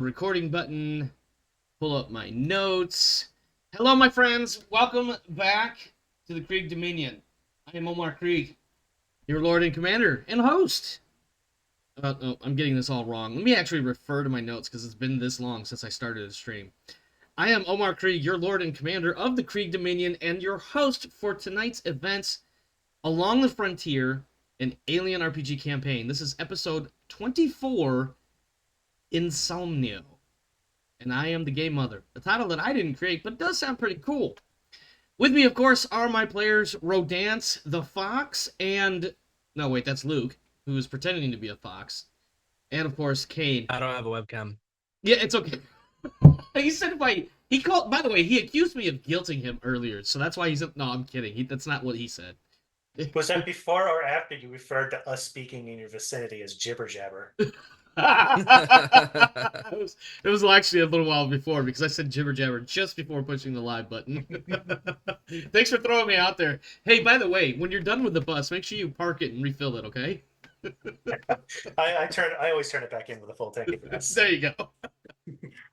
recording button, pull up my notes. Hello, my friends. Welcome back to the Krieg Dominion. I am Omar Krieg, your Lord and Commander and host. No, I'm getting this all wrong. Let me actually refer to my notes because it's been this long since I started the stream. I am Omar Krieg, your Lord and Commander of the Krieg Dominion and your host for tonight's events Along the Frontier, an Alien RPG campaign. This is episode 24, in Somnio. And I am the Game Mother, a title that I didn't create, but does sound pretty cool. With me, of course, are my players Rodance, the Fox, and... No, wait, that's Luke, who is pretending to be a fox. And, of course, Kane. I don't have a webcam. Yeah, it's okay. He said he called... By the way, he accused me of guilting him earlier, so that's why he's... No, I'm kidding. That's not what he said. Was that before or after you referred to us speaking in your vicinity as jibber jabber? it was actually a little while before because I said jibber jabber just before pushing the live button. Thanks for throwing me out there. Hey, by the way, when you're done with the bus, make sure you park it and refill it, okay? I always turn it back in with a full tank of gas. There you go.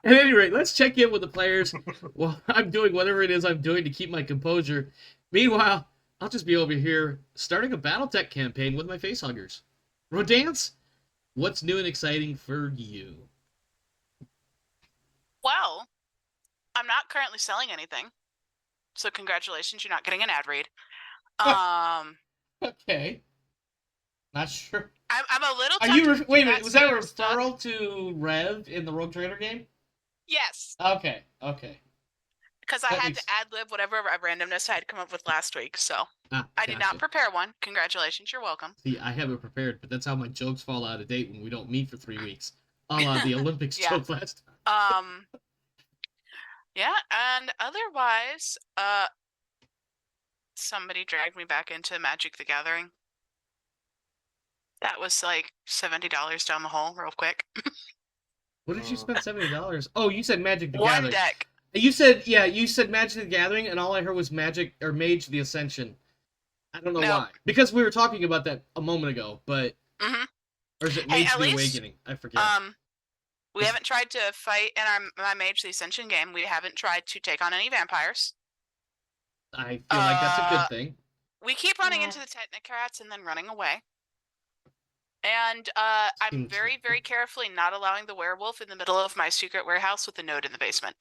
At any rate, let's check in with the players. Well, I'm doing whatever it is I'm doing to keep my composure. Meanwhile, I'll just be over here starting a BattleTech campaign with my facehuggers. Rodance, what's new and exciting for you? Well, I'm not currently selling anything, so congratulations, you're not getting an ad read. Okay. Not sure. I'm a little. Are you? Wait a minute. Was that a referral to Rev in the Rogue Trader game? Yes. Okay. Because I had to ad lib whatever randomness I had come up with last week, so I did not prepare one. Congratulations, you're welcome. See, I have it prepared, but that's how my jokes fall out of date when we don't meet for 3 weeks. A la the Olympics joke last time. Yeah, and otherwise, somebody dragged me back into Magic the Gathering. That was like $70 down the hole, real quick. What did you spend $70? Oh, you said Magic the Gathering. One deck. You said Magic the Gathering, and all I heard was Magic or Mage the Ascension. I don't know why. Because we were talking about that a moment ago, but or is it Mage the Awakening? I forget. We haven't tried to fight in my Mage the Ascension game. We haven't tried to take on any vampires. I feel like that's a good thing. We keep running into the Technocrats and then running away. And I'm very, very carefully not allowing the werewolf in the middle of my secret warehouse with a node in the basement.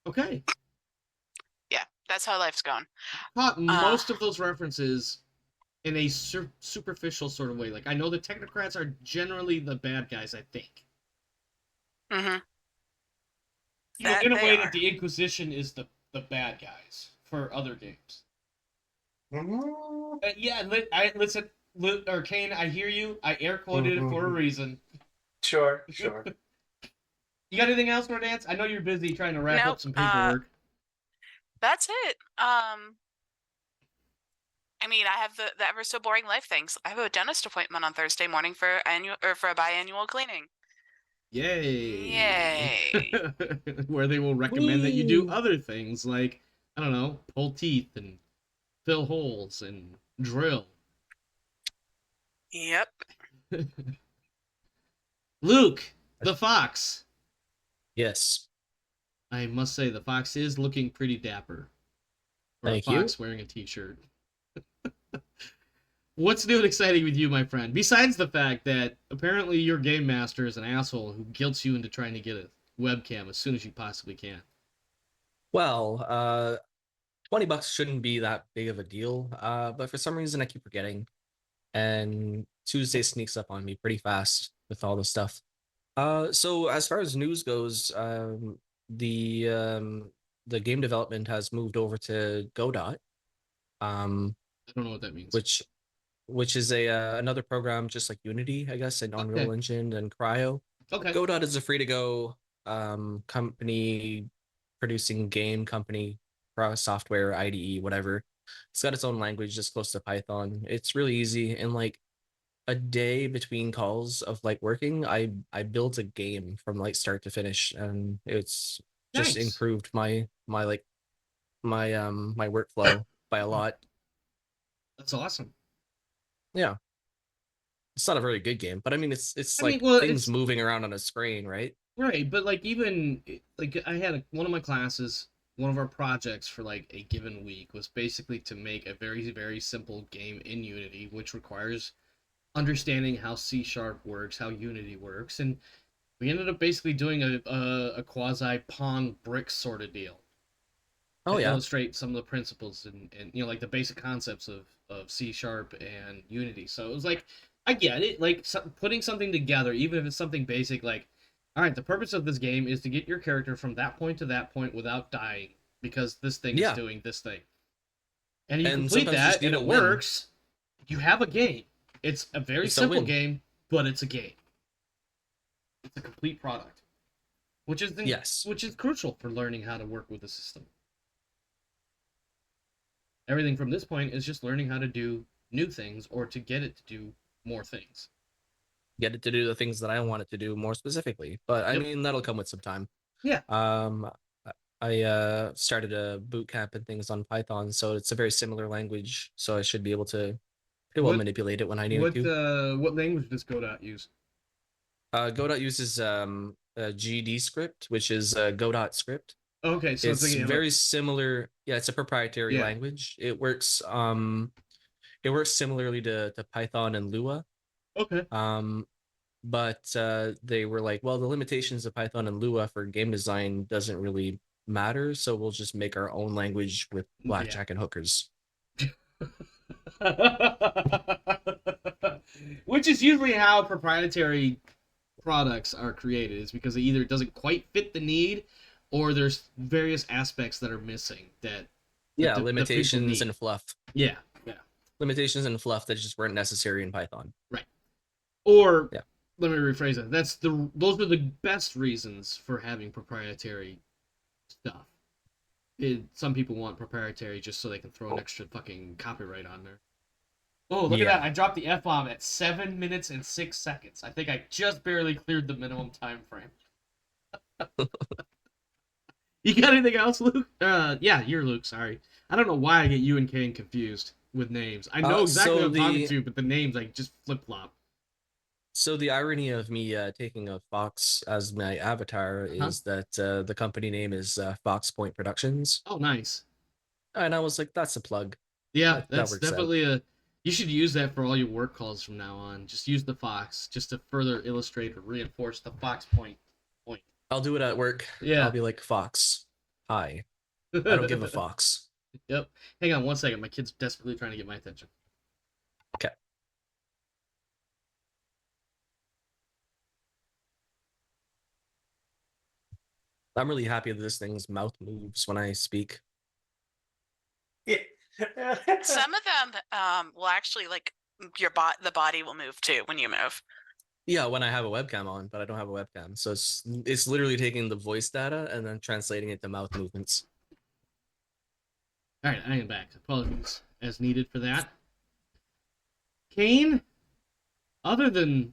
Okay. Yeah, that's how life's going. I caught most of those references in a superficial sort of way. Like, I know the Technocrats are generally the bad guys, I think. Mm-hmm. In a way that the Inquisition is the bad guys for other games. Listen, Luke, or Kane, I hear you. I air quoted it for a reason. Sure. You got anything else, Rodance? I know you're busy trying to wrap up some paperwork. That's it. I mean, I have the ever so boring life things. I have a dentist appointment on Thursday morning for a biannual cleaning. Yay! Where they will recommend that you do other things like, I don't know, pull teeth and fill holes and drill. Yep. Luke, the Fox. Yes. I must say, the Fox is looking pretty dapper. For Thank a Fox wearing a t-shirt. What's new and exciting with you, my friend? Besides the fact that apparently your game master is an asshole who guilts you into trying to get a webcam as soon as you possibly can. Well, $20 shouldn't be that big of a deal, but for some reason I keep forgetting. And Tuesday sneaks up on me pretty fast with all this stuff. So as far as news goes, the game development has moved over to Godot. I don't know what that means. Which is another program just like Unity, I guess, and Unreal Engine and Cryo. Okay. Godot is a free-to-go company producing game company software, IDE, whatever. It's got its own language, just close to Python. It's really easy. In like a day between calls of like working, I built a game from like start to finish, and it's just improved my workflow by a lot. That's awesome. Yeah. It's not a very good game, but I mean, it's I mean, like well, things it's moving around on a screen, right? right, but like even like I had one of my classes, one of our projects for like a given week was basically to make a very simple game in Unity, which requires understanding how C Sharp works, how Unity works, and we ended up basically doing a quasi Pong brick sort of deal Oh to yeah, illustrate some of the principles and like the basic concepts of C Sharp and Unity. So it was like I get it, like putting something together, even if it's something basic, like all right, the purpose of this game is to get your character from that point to that point without dying because this thing is yeah. doing this thing, and you And complete sometimes you that just and need a it win. works. You have a game. It's a very It's a simple win. game, but it's a game. It's a complete product, Yes. which is crucial for learning how to work with the system. Everything from this point is just learning how to do new things or to get it to do more things. Get it to do the things that I want it to do more specifically. But I Yep. mean, that'll come with some time. Yeah. I started a boot camp and things on Python, so it's a very similar language. So I should be able to pretty well What manipulate it when I need to. what language does Godot use? Godot uses a GD script, which is Godot script. Okay, so it's like It's you have a very similar. Yeah, it's a proprietary yeah. language. It works similarly to Python and Lua. Okay. But they were like, well, the limitations of Python and Lua for game design doesn't really matter, so we'll just make our own language with blackjack and hookers. Which is usually how proprietary products are created, is because either it doesn't quite fit the need or there's various aspects that are missing that Yeah, the limitations and fluff. yeah. Limitations and fluff that just weren't necessary in Python. Right. Or yeah. Let me rephrase that. Those are the best reasons for having proprietary stuff. Some people want proprietary just so they can throw an extra fucking copyright on there. Oh, look at that. I dropped the F-bomb at 7 minutes and 6 seconds. I think I just barely cleared the minimum time frame. You got anything else, Luke? Yeah, you're Luke, sorry. I don't know why I get you and Kane confused with names. I know exactly what I'm talking to, but the names, like, just flip-flop. So the irony of me taking a fox as my avatar is that the company name is Fox Point Productions. Oh, nice. And I was like, that's a plug. Yeah, that that's definitely you should use that for all your work calls from now on. Just use the fox, just to further illustrate or reinforce the Fox point. I'll do it at work. Yeah. I'll be like, Fox, hi. I don't give a fox. Yep. Hang on one second. My kid's desperately trying to get my attention. Okay. I'm really happy that this thing's mouth moves when I speak. Yeah. Some of them will actually, like, the body will move too when you move. Yeah, when I have a webcam on, but I don't have a webcam. So it's literally taking the voice data and then translating it to mouth movements. All right, I am back. Apologies as needed for that. Kane, other than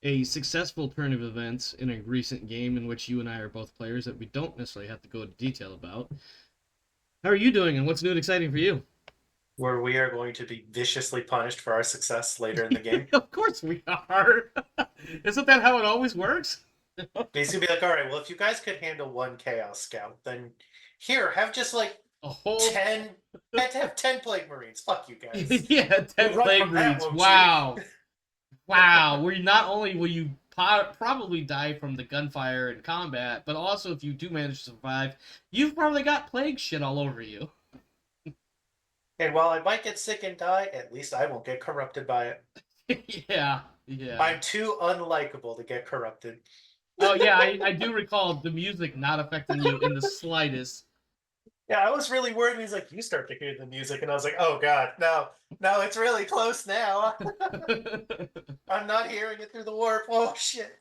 a successful turn of events in a recent game in which you and I are both players that we don't necessarily have to go into detail about, how are you doing and what's new and exciting for you? Where we are going to be viciously punished for our success later in the game. Of course we are. Isn't that how it always works? Basically be like, all right, well, if you guys could handle one Chaos Scout, then here, have just like A whole 10, have 10 Plague Marines. Fuck you guys. yeah, 10 We'll run plague from that, breeds. won't you? Wow. Wow. Not only will you probably die from the gunfire in combat, but also if you do manage to survive, you've probably got plague shit all over you. And while I might get sick and die, at least I won't get corrupted by it. Yeah. I'm too unlikable to get corrupted. Oh, yeah, I do recall the music not affecting you in the slightest. Yeah, I was really worried. He's like, you start to hear the music. And I was like, oh, God, no, it's really close now. I'm not hearing it through the warp. Oh, shit.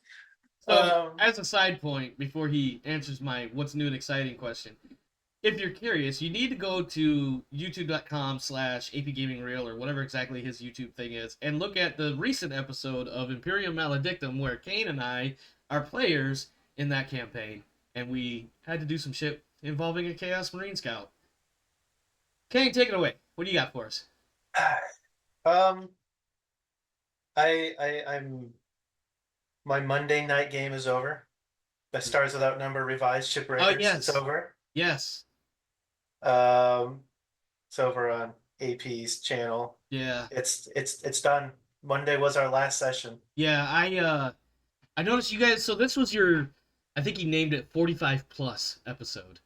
So, as a side point, before he answers my what's new and exciting question, if you're curious, you need to go to youtube.com/apgamingreel or whatever exactly his YouTube thing is, and look at the recent episode of Imperium Maledictum where Kane and I are players in that campaign, and we had to do some shit involving a Chaos Marine Scout. Kane, take it away. What do you got for us? I'm my Monday night game is over. The Stars Without Number revised Shipbreakers. yes. It's over. Yes. It's over on AP's channel. Yeah. It's done. Monday was our last session. Yeah, I noticed you guys, so this was your, I think you named it 45 plus episode.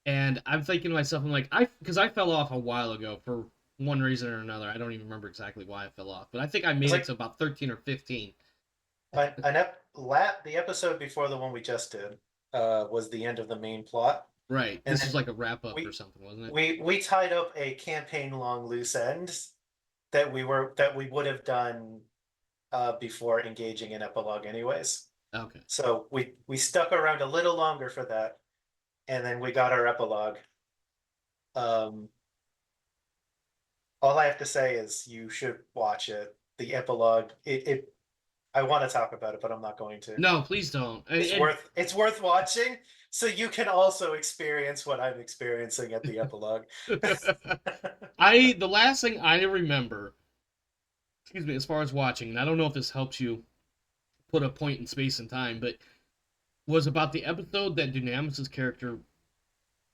And I'm thinking to myself, I'm like, because I fell off a while ago for one reason or another. I don't even remember exactly why I fell off, but I think I made it to about 13 or 15. The episode before the one we just did was the end of the main plot. Right. And this was like a wrap up or something, wasn't it? We tied up a campaign long loose end that we would have done before engaging in epilogue anyways. Okay. So we stuck around a little longer for that, and then we got our epilogue. All I have to say is you should watch it. The epilogue, I want to talk about it, but I'm not going to. No, please don't. It's worth watching, so you can also experience what I'm experiencing at the epilogue. The last thing I remember, excuse me, as far as watching, and I don't know if this helps you put a point in space and time, but was about the episode that Dunamis' character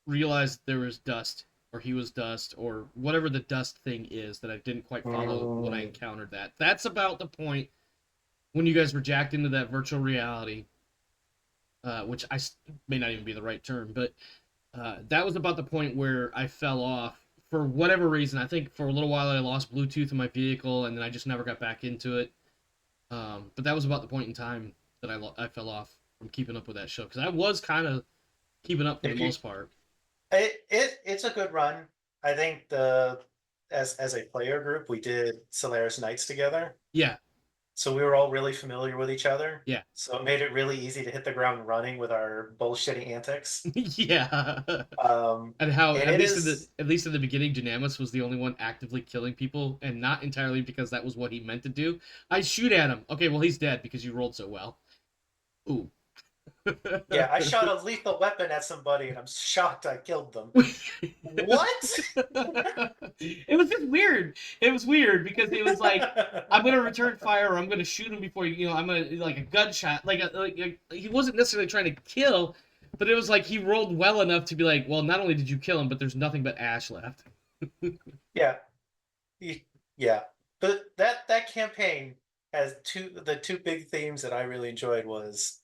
realized there was dust, or he was dust, or whatever the dust thing is that I didn't quite follow when I encountered that. That's about the point when you guys were jacked into that virtual reality, which may not even be the right term, but that was about the point where I fell off for whatever reason. I think for a little while I lost Bluetooth in my vehicle, and then I just never got back into it. But that was about the point in time that I fell off from keeping up with that show, because I was kind of keeping up for the most part. It's a good run. I think as a player group, we did Solaris Nights together. Yeah. So we were all really familiar with each other. Yeah. So it made it really easy to hit the ground running with our bullshitty antics. Yeah. And how at least in the beginning, Dunamis was the only one actively killing people, and not entirely because that was what he meant to do. I shoot at him. Okay, well he's dead because you rolled so well. Ooh. Yeah, I shot a lethal weapon at somebody and I'm shocked I killed them. What? It was just weird. It was weird because it was like, I'm gonna return fire, or I'm gonna shoot him before I'm gonna, like, a gunshot. Like he wasn't necessarily trying to kill, but it was like he rolled well enough to be like, well, not only did you kill him, but there's nothing but ash left. Yeah. But that campaign has the two big themes that I really enjoyed was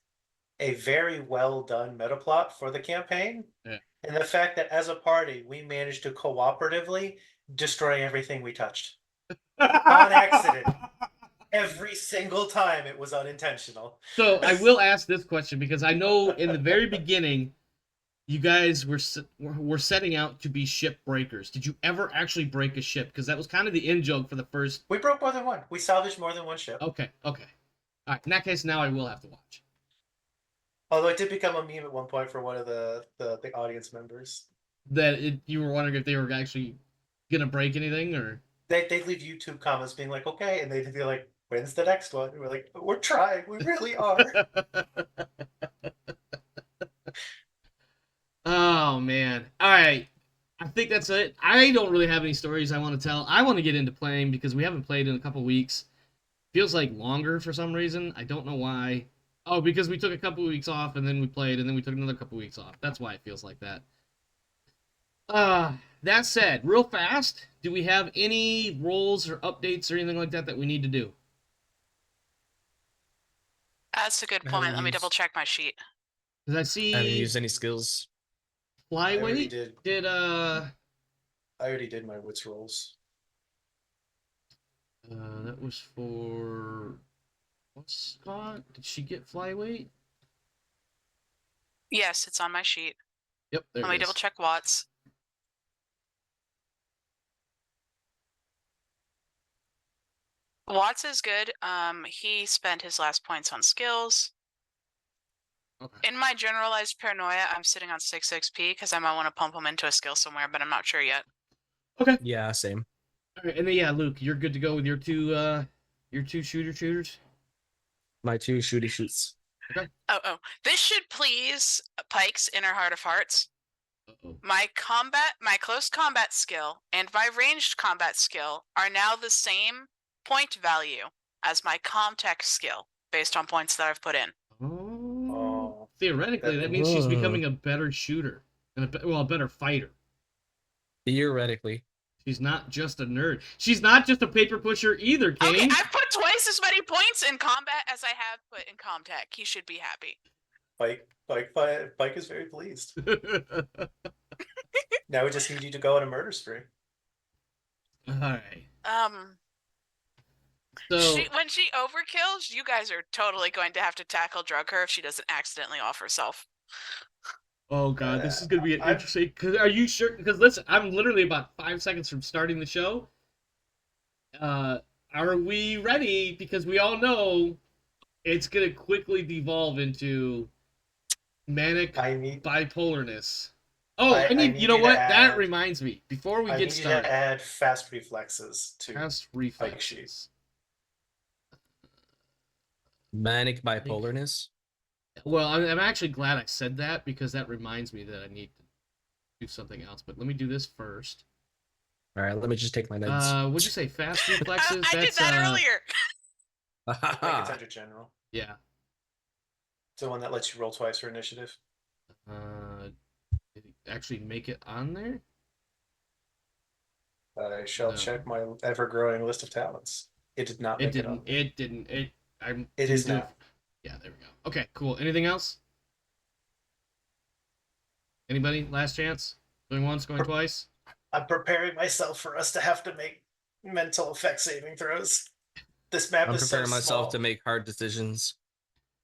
a very well done meta plot for the campaign, and the fact that as a party we managed to cooperatively destroy everything we touched on accident. Every single time it was unintentional. So I will ask this question, because I know in the very beginning you guys were setting out to be ship breakers. Did you ever actually break a ship? Because that was kind of the in joke for the first. We broke more than one. We salvaged more than one ship. Okay. All right. In that case, now I will have to watch. Although it did become a meme at one point for one of the audience members. You were wondering if they were actually gonna break anything, or they'd leave YouTube comments being like, okay, and they'd be like, when's the next one? And we're like, we're trying, we really are. Oh man. All right. I think that's it. I don't really have any stories I want to tell. I want to get into playing because we haven't played in a couple weeks. Feels like longer for some reason. I don't know why. Oh, because we took a couple weeks off, and then we played, and then we took another couple weeks off. That's why it feels like that. That said, real fast, do we have any roles or updates or anything like that we need to do? That's a good point. Let me double check my sheet. Because I see. I haven't used any skills. Flyweight I already did my wits rolls. That was for. Scott, did she get flyweight? Yes, it's on my sheet. Yep, there Let me double check Watts. Watts is good. He spent his last points on skills. Okay. In my generalized paranoia, I'm sitting on 6 XP because I might want to pump him into a skill somewhere, but I'm not sure yet. Okay. Yeah, same. All right, and then Luke, you're good to go with your two shooters. My two shooty shoots. Okay. Oh, this should please Pike's Inner Heart of Hearts. Uh-oh. My close combat skill and my ranged combat skill are now the same point value as my Comtech skill based on points that I've put in. Oh. Theoretically, that means she's becoming a better shooter and a better fighter. Theoretically. She's not just a nerd. She's not just a paper pusher either, Kane. Okay, I've put twice as many points in combat as I have put in Comtech. He should be happy. Pike is very pleased. Now we just need you to go on a murder spree. All right. So when she overkills, you guys are totally going to have to tackle drug her if she doesn't accidentally off herself. Oh god, this is gonna be interesting. Are you sure? Because listen, I'm literally about 5 seconds from starting the show. Are we ready? Because we all know it's gonna quickly devolve into manic bipolarness. Oh, I need you know what? That reminds me. Before we get started, I need you to add fast reflexes to fast reflexes. Manic bipolarness. Well, I'm actually glad I said that because that reminds me that I need to do something else. But let me do this first. All right, let me just take my notes. What'd you say? Fast reflexes? I did that earlier. I think it's under general. Yeah. It's the one that lets you roll twice for initiative. Did it actually make it on there? I shall check my ever-growing list of talents. It did not make it on. It didn't. It is now. Yeah, there we go. Okay, cool. Anything else? Anybody? Last chance? Going once, going twice? I'm preparing myself for us to have to make mental effect saving throws. This map is so small. I'm preparing myself to make hard decisions.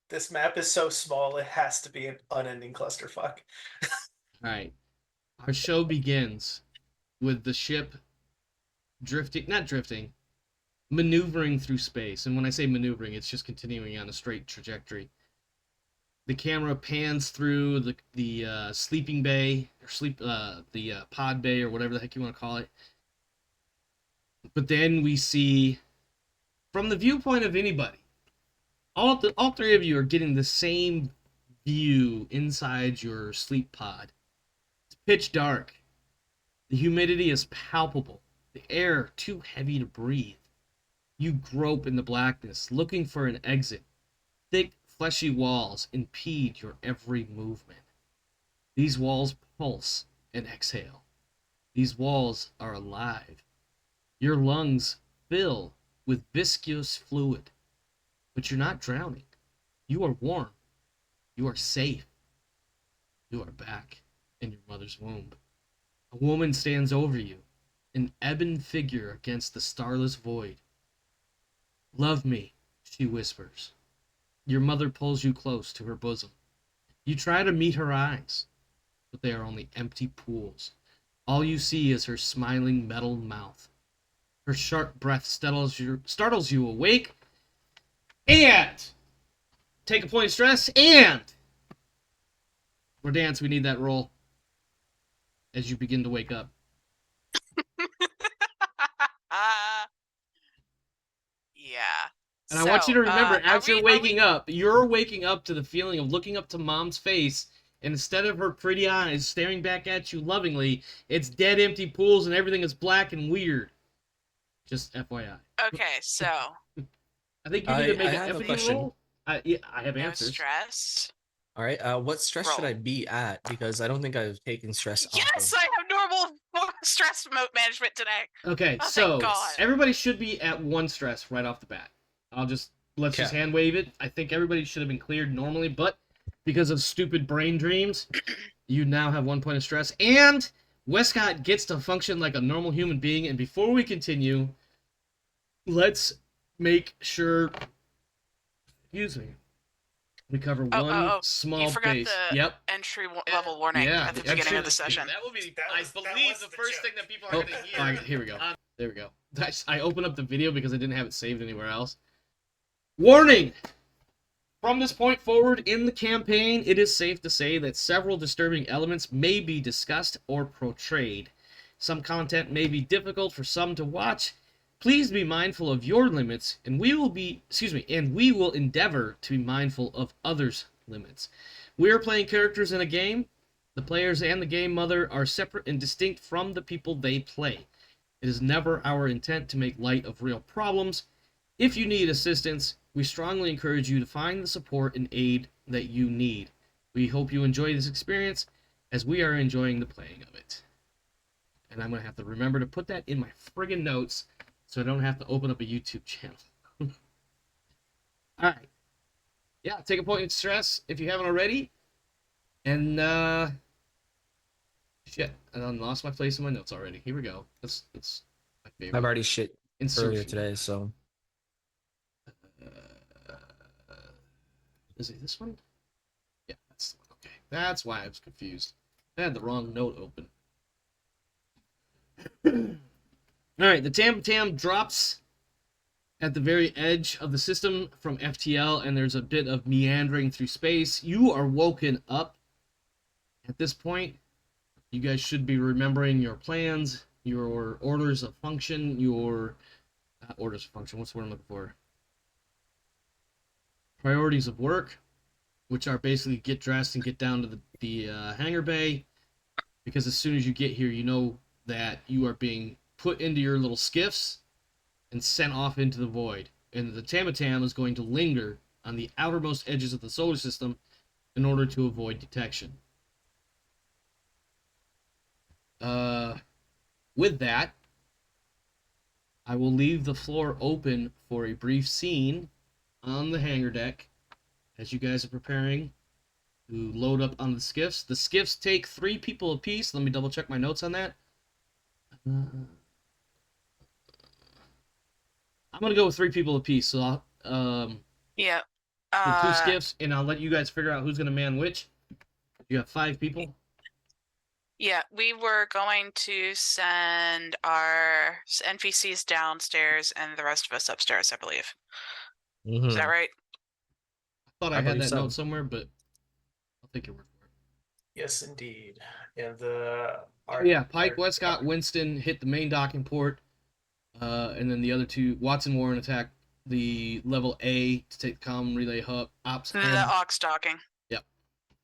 This map is so small, it has to be an unending clusterfuck. All right. Our show begins with the ship maneuvering through space. And when I say maneuvering, it's just continuing on a straight trajectory. The camera pans through the sleeping bay, or the pod bay, or whatever the heck you want to call it. But then we see, from the viewpoint of anybody, all three of you are getting the same view inside your sleep pod. It's pitch dark. The humidity is palpable. The air too heavy to breathe. You grope in the blackness, looking for an exit. Thick, fleshy walls impede your every movement. These walls pulse and exhale. These walls are alive. Your lungs fill with viscous fluid. But you're not drowning. You are warm. You are safe. You are back in your mother's womb. A woman stands over you, an ebon figure against the starless void. Love me, she whispers. Your mother pulls you close to her bosom. You try to meet her eyes, but they are only empty pools. All you see is her smiling metal mouth. Her sharp breath startles you awake, and take a point of stress, and for dance, we need that roll as you begin to wake up. Yeah. And I want you to remember, as you're waking up to the feeling of looking up to Mom's face, and instead of her pretty eyes staring back at you lovingly, it's dead empty pools and everything is black and weird. Just FYI. Okay, so I think you need to make an have a empathy question. roll. Yeah, I have no answers. stress. All right, what stress should I be at? Because I don't think I've taken stress off. Yes, I have normal stress management today. Okay, Oh, so thank God. everybody should be at 1 stress right off the bat. Let's just hand wave it. I think everybody should have been cleared normally, but because of stupid brain dreams, you now have 1 point of stress. And Wescott gets to function like a normal human being. And before we continue, let's make sure, we cover one small you forgot base. The entry level warning at the beginning of the session. That will be, I believe, the first thing that people are going to hear. All right, here we go. There we go. I opened up the video because I didn't have it saved anywhere else. Warning! From this point forward in the campaign, it is safe to say that several disturbing elements may be discussed or portrayed. Some content may be difficult for some to watch. Please be mindful of your limits, and we will endeavor to be mindful of others' limits. We are playing characters in a game. The players and the game mother are separate and distinct from the people they play. It is never our intent to make light of real problems. If you need assistance, we strongly encourage you to find the support and aid that you need. We hope you enjoy this experience as we are enjoying the playing of it. And I'm going to have to remember to put that in my friggin' notes so I don't have to open up a YouTube channel. Alright. Yeah, take a point of stress if you haven't already. And, shit, I lost my place in my notes already. Here we go. That's my favorite. I've already shit earlier Insertion. today, so. Is it this one? Yeah, that's the one. Okay, that's why I was confused. I had the wrong note open. Alright, the Tam drops at the very edge of the system from FTL, and there's a bit of meandering through space. You are woken up at this point. You guys should be remembering your plans, your orders of function, your orders of function. What's the word I'm looking for? Priorities of work, which are basically get dressed and get down to the hangar bay, because as soon as you get here, you know that you are being put into your little skiffs and sent off into the void. And the Tam is going to linger on the outermost edges of the solar system in order to avoid detection. With that, I will leave the floor open for a brief scene on the hangar deck as you guys are preparing to load up on the skiffs. The skiffs take 3 people apiece. Let me double check my notes on that. I'm gonna go with 3 people apiece. So I'll Yeah. the 2 skiffs, and I'll let you guys figure out who's gonna man which. You have 5 people. Yeah, we were going to send our NPCs downstairs and the rest of us upstairs, I believe. Is that right? I thought I I had believe that so. note somewhere, but I'll take your word for it. Yes, indeed. And the Pike, Wescott, Winston hit the main docking port, and then the other 2, Watson, Warren, attack the level A to take the comm relay hub. The ox docking. Yep.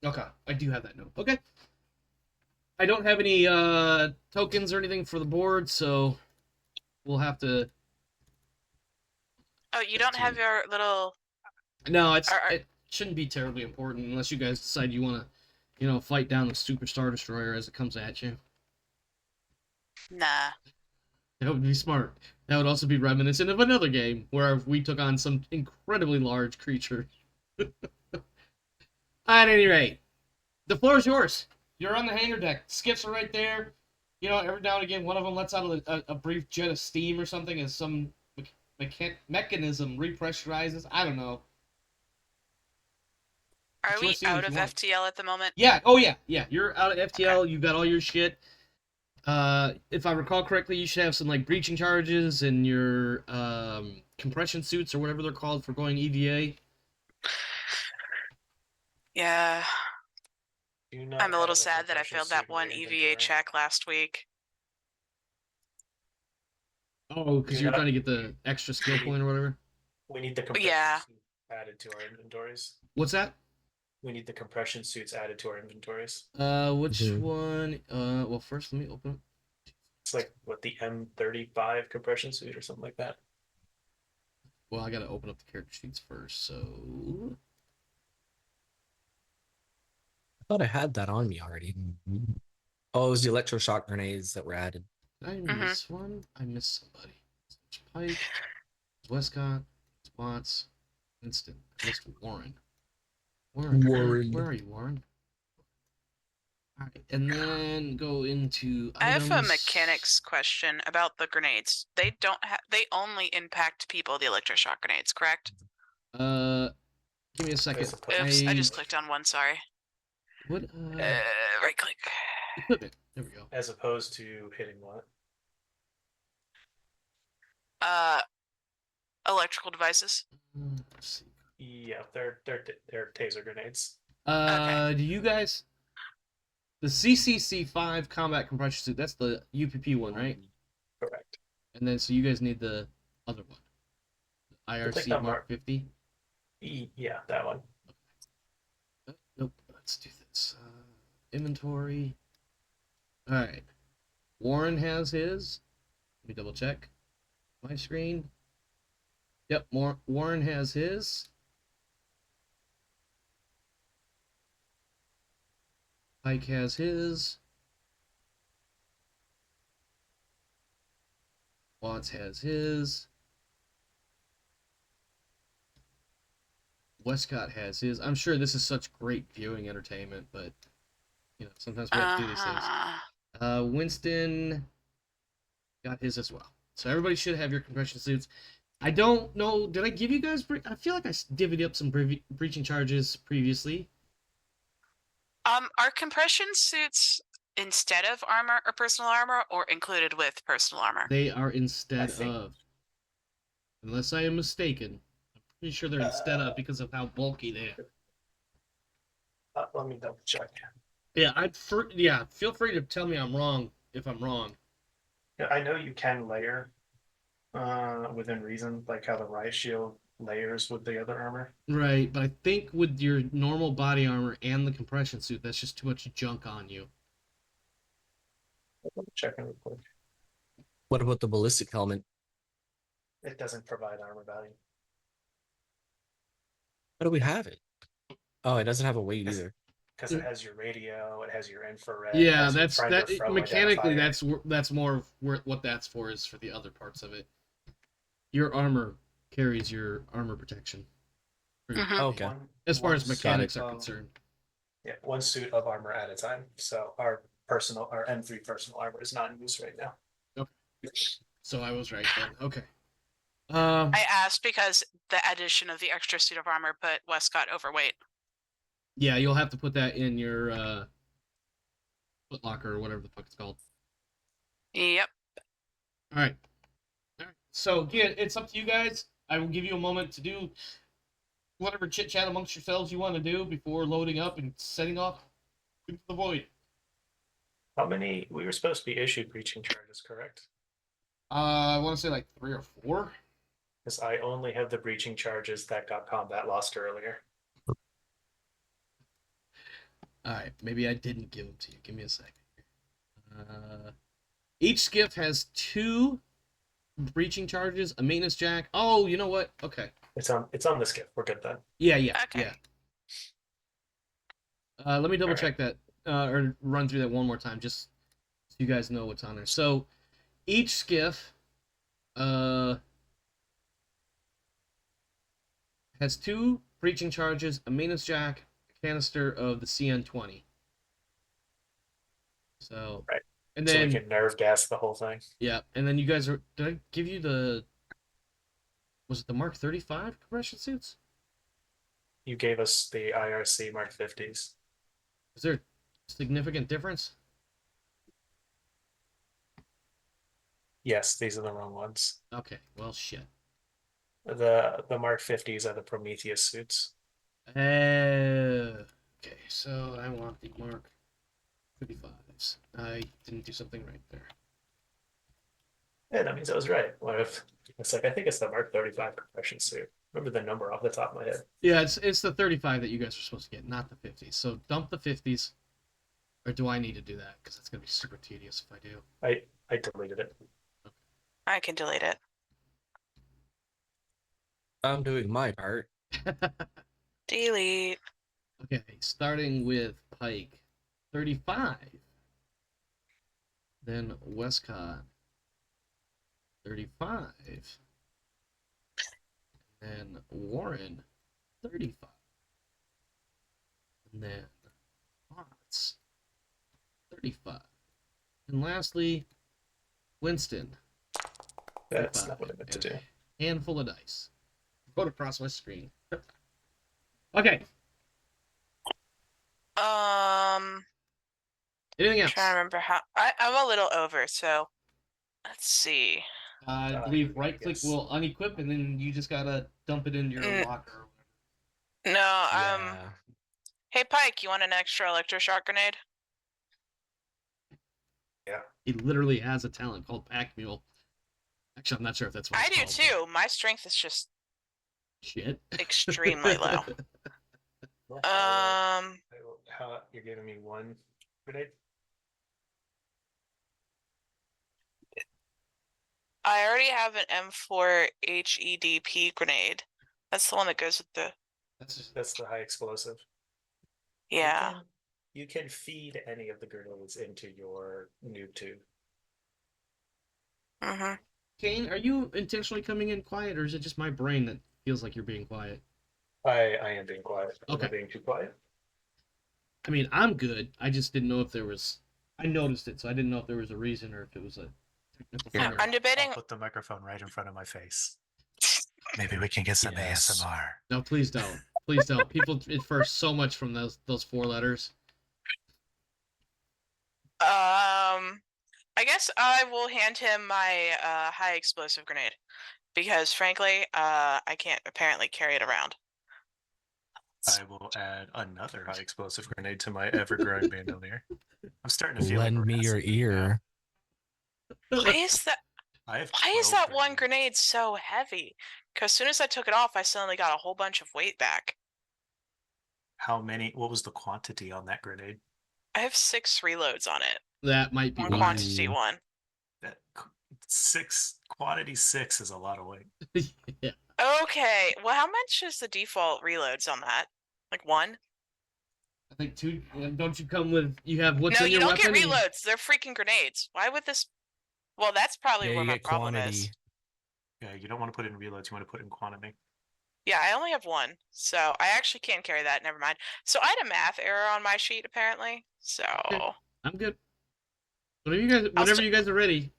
Okay, I do have that note. Okay. I don't have any tokens or anything for the board, so we'll have to. Oh, you don't have your little. No, it shouldn't be terribly important unless you guys decide you want to, fight down the Super Star Destroyer as it comes at you. Nah. That would be smart. That would also be reminiscent of another game where we took on some incredibly large creature. At any rate, the floor is yours. You're on the hangar deck. Skiffs are right there. Every now and again, one of them lets out a brief jet of steam or something as some mechanism repressurizes. I don't know. Are we out of FTL at the moment? Yeah. Oh, yeah. Yeah. You're out of FTL. Okay. You've got all your shit. If I recall correctly, you should have some breaching charges and your compression suits or whatever they're called for going EVA. Yeah. I'm a little sad that I failed that one EVA check last week. Oh, because you're trying to get the extra skill point or whatever? We need the compression suit added to our inventories. What's that? We need the compression suits added to our inventories. Which one? Well, first let me open up. It's like, the M35 compression suit or something like that? Well, I gotta open up the character sheets first, so... I thought I had that on me already. Oh, it was the electroshock grenades that were added. Did I miss one? I missed somebody. Pike, Wescott, Watts, Winston. I missed Warren. Warren. Where are you, Warren? Alright, and then go into items. I have a mechanics question about the grenades. They only impact people, the electroshock grenades, correct? Give me a second. Oops, I just clicked on one, sorry. What? Right click. Equipment. There we go. As opposed to hitting what? Electrical devices. Let's see. Yeah, they're taser grenades. Okay. Do you guys... The CCC-5 combat compression suit, that's the UPP one, right? Correct. And then, so you guys need the other one. The IRC Mark 50? Yeah, that one. Okay. Nope, let's do this. Inventory. Alright. Warren has his. Let me double check. My screen. Yep, Warren has his. Pike has his. Watts has his. Wescott has his. I'm sure this is such great viewing entertainment, but sometimes we have to do these things. Winston got his as well. So everybody should have your compression suits. I don't know. Did I give you guys? I feel like I divvied up some breaching charges previously. Are compression suits instead of armor or personal armor, or included with personal armor? They are instead of. Unless I am mistaken. I'm pretty sure they're instead of because of how bulky they are. Let me double check. Yeah, feel free to tell me I'm wrong if I'm wrong. Yeah, I know you can layer within reason, like how the riot shield layers with the other armor. Right, but I think with your normal body armor and the compression suit, that's just too much junk on you. Let me check real quick. What about the ballistic helmet? It doesn't provide armor value. How do we have it? Oh, it doesn't have a weight either. Because it has your radio, it has your infrared. Yeah, it has your that's friend or that. foe Mechanically, identifier. that's more of what that's for is for the other parts of it. Your armor carries your armor protection. Okay. As far as One mechanics suit are of- concerned. Yeah, one suit of armor at a time. So our M3 personal armor is not in use right now. So I was right then. Okay. I asked because the addition of the extra suit of armor put Wescott overweight. Yeah, you'll have to put that in your foot locker or whatever the fuck it's called. Yep. All right. So yeah, it's up to you guys. I will give you a moment to do whatever chit chat amongst yourselves you want to do before loading up and setting off into the void. How many? We were supposed to be issued breaching charges, correct? I want to say like 3 or 4. Because I only have the breaching charges that got combat lost earlier. All right, maybe I didn't give them to you. Give me a second. Each skiff has 2 breaching charges, a maintenance jack. Oh, you know what? Okay. It's on the skip. We're good then. Yeah. Okay. Let me double check that or run through that one more time, just so you guys know what's on there. So each skiff has 2 breaching charges, a maintenance jack, a canister of the CN20. So Right. And So then we can nerve gas the whole thing. yeah, and then you guys are. Did I give you the? Was it the Mark 35 compression suits? You gave us the IRC Mark 50s. Is there a significant difference? Yes, these are the wrong ones. Okay, well shit. The Mark 50s are the Prometheus suits. Okay, so I want the Mark 35s. I didn't do something right there. Yeah, that means I was right. What if it's like I think it's the Mark 35 compression suit. Remember the number off the top of my head. Yeah, it's the 35 that you guys were supposed to get, not the 50s. So dump the 50s, or do I need to do that? Because it's gonna be super tedious if I do. I deleted it. I can delete it. I'm doing my part. Delete. Okay, starting with Pike, 35. Then Wescott, 35. And then Warren, 35. And then Potts, 35. And lastly, Winston. That's not what I meant to do. Handful of dice. Put across my screen. Okay. Anything else? Trying to remember how. I'm a little over, so let's see. I I believe right click guess. will unequip, and then you just gotta dump it into your locker. No, Yeah. Hey Pike, you want an extra electroshock grenade? He literally has a talent called Pack Mule. Actually, I'm not sure if that's what I it's do called, too. My strength is just but shit. extremely low. How you're giving me one grenade? I already have an M4 HEDP grenade. That's the one that goes with the. That's the high explosive. Yeah. You can feed any of the grenades into your noob tube. Mm-hmm. Kane, are you intentionally coming in quiet, or is it just my brain that feels like you're being quiet? I am being quiet. Okay. Am I being too quiet? I mean, I'm good. I just didn't know if there was. I noticed it, so I didn't know if there was a reason or if it was a technical Here, thing. I'm debating. I'll put the microphone right in front of my face. Maybe we can get some Yes. ASMR. No, please don't. Please don't. People infer so much from those 4 letters. I guess I will hand him my high explosive grenade because, frankly, I can't apparently carry it around. I will add another high explosive grenade to my ever-growing bandolier. I'm starting to feel Lend like me your ear. Why is that? I have Why is 12 that one grenades. grenade so heavy? Because as soon as I took it off, I suddenly got a whole bunch of weight back. How many? What was the quantity on that grenade? I have 6 reloads on it. That might be On why. quantity 1. That 6 quantity 6 is a lot of weight. Yeah. Okay, well, how much is the default reloads on that? Like 1? I think 2. Don't you come with? You have what's No, in you your don't get weapon? reloads. They're freaking grenades. Why would this? Well, that's probably Yeah, where you my get problem quantity. is. Yeah, you don't want to put it in reloads. You want to put it in quantity. Yeah, I only have 1, so I actually can't carry that. Never mind. So I had a math error on my sheet apparently. So Okay. I'm good. Whenever you guys are ready,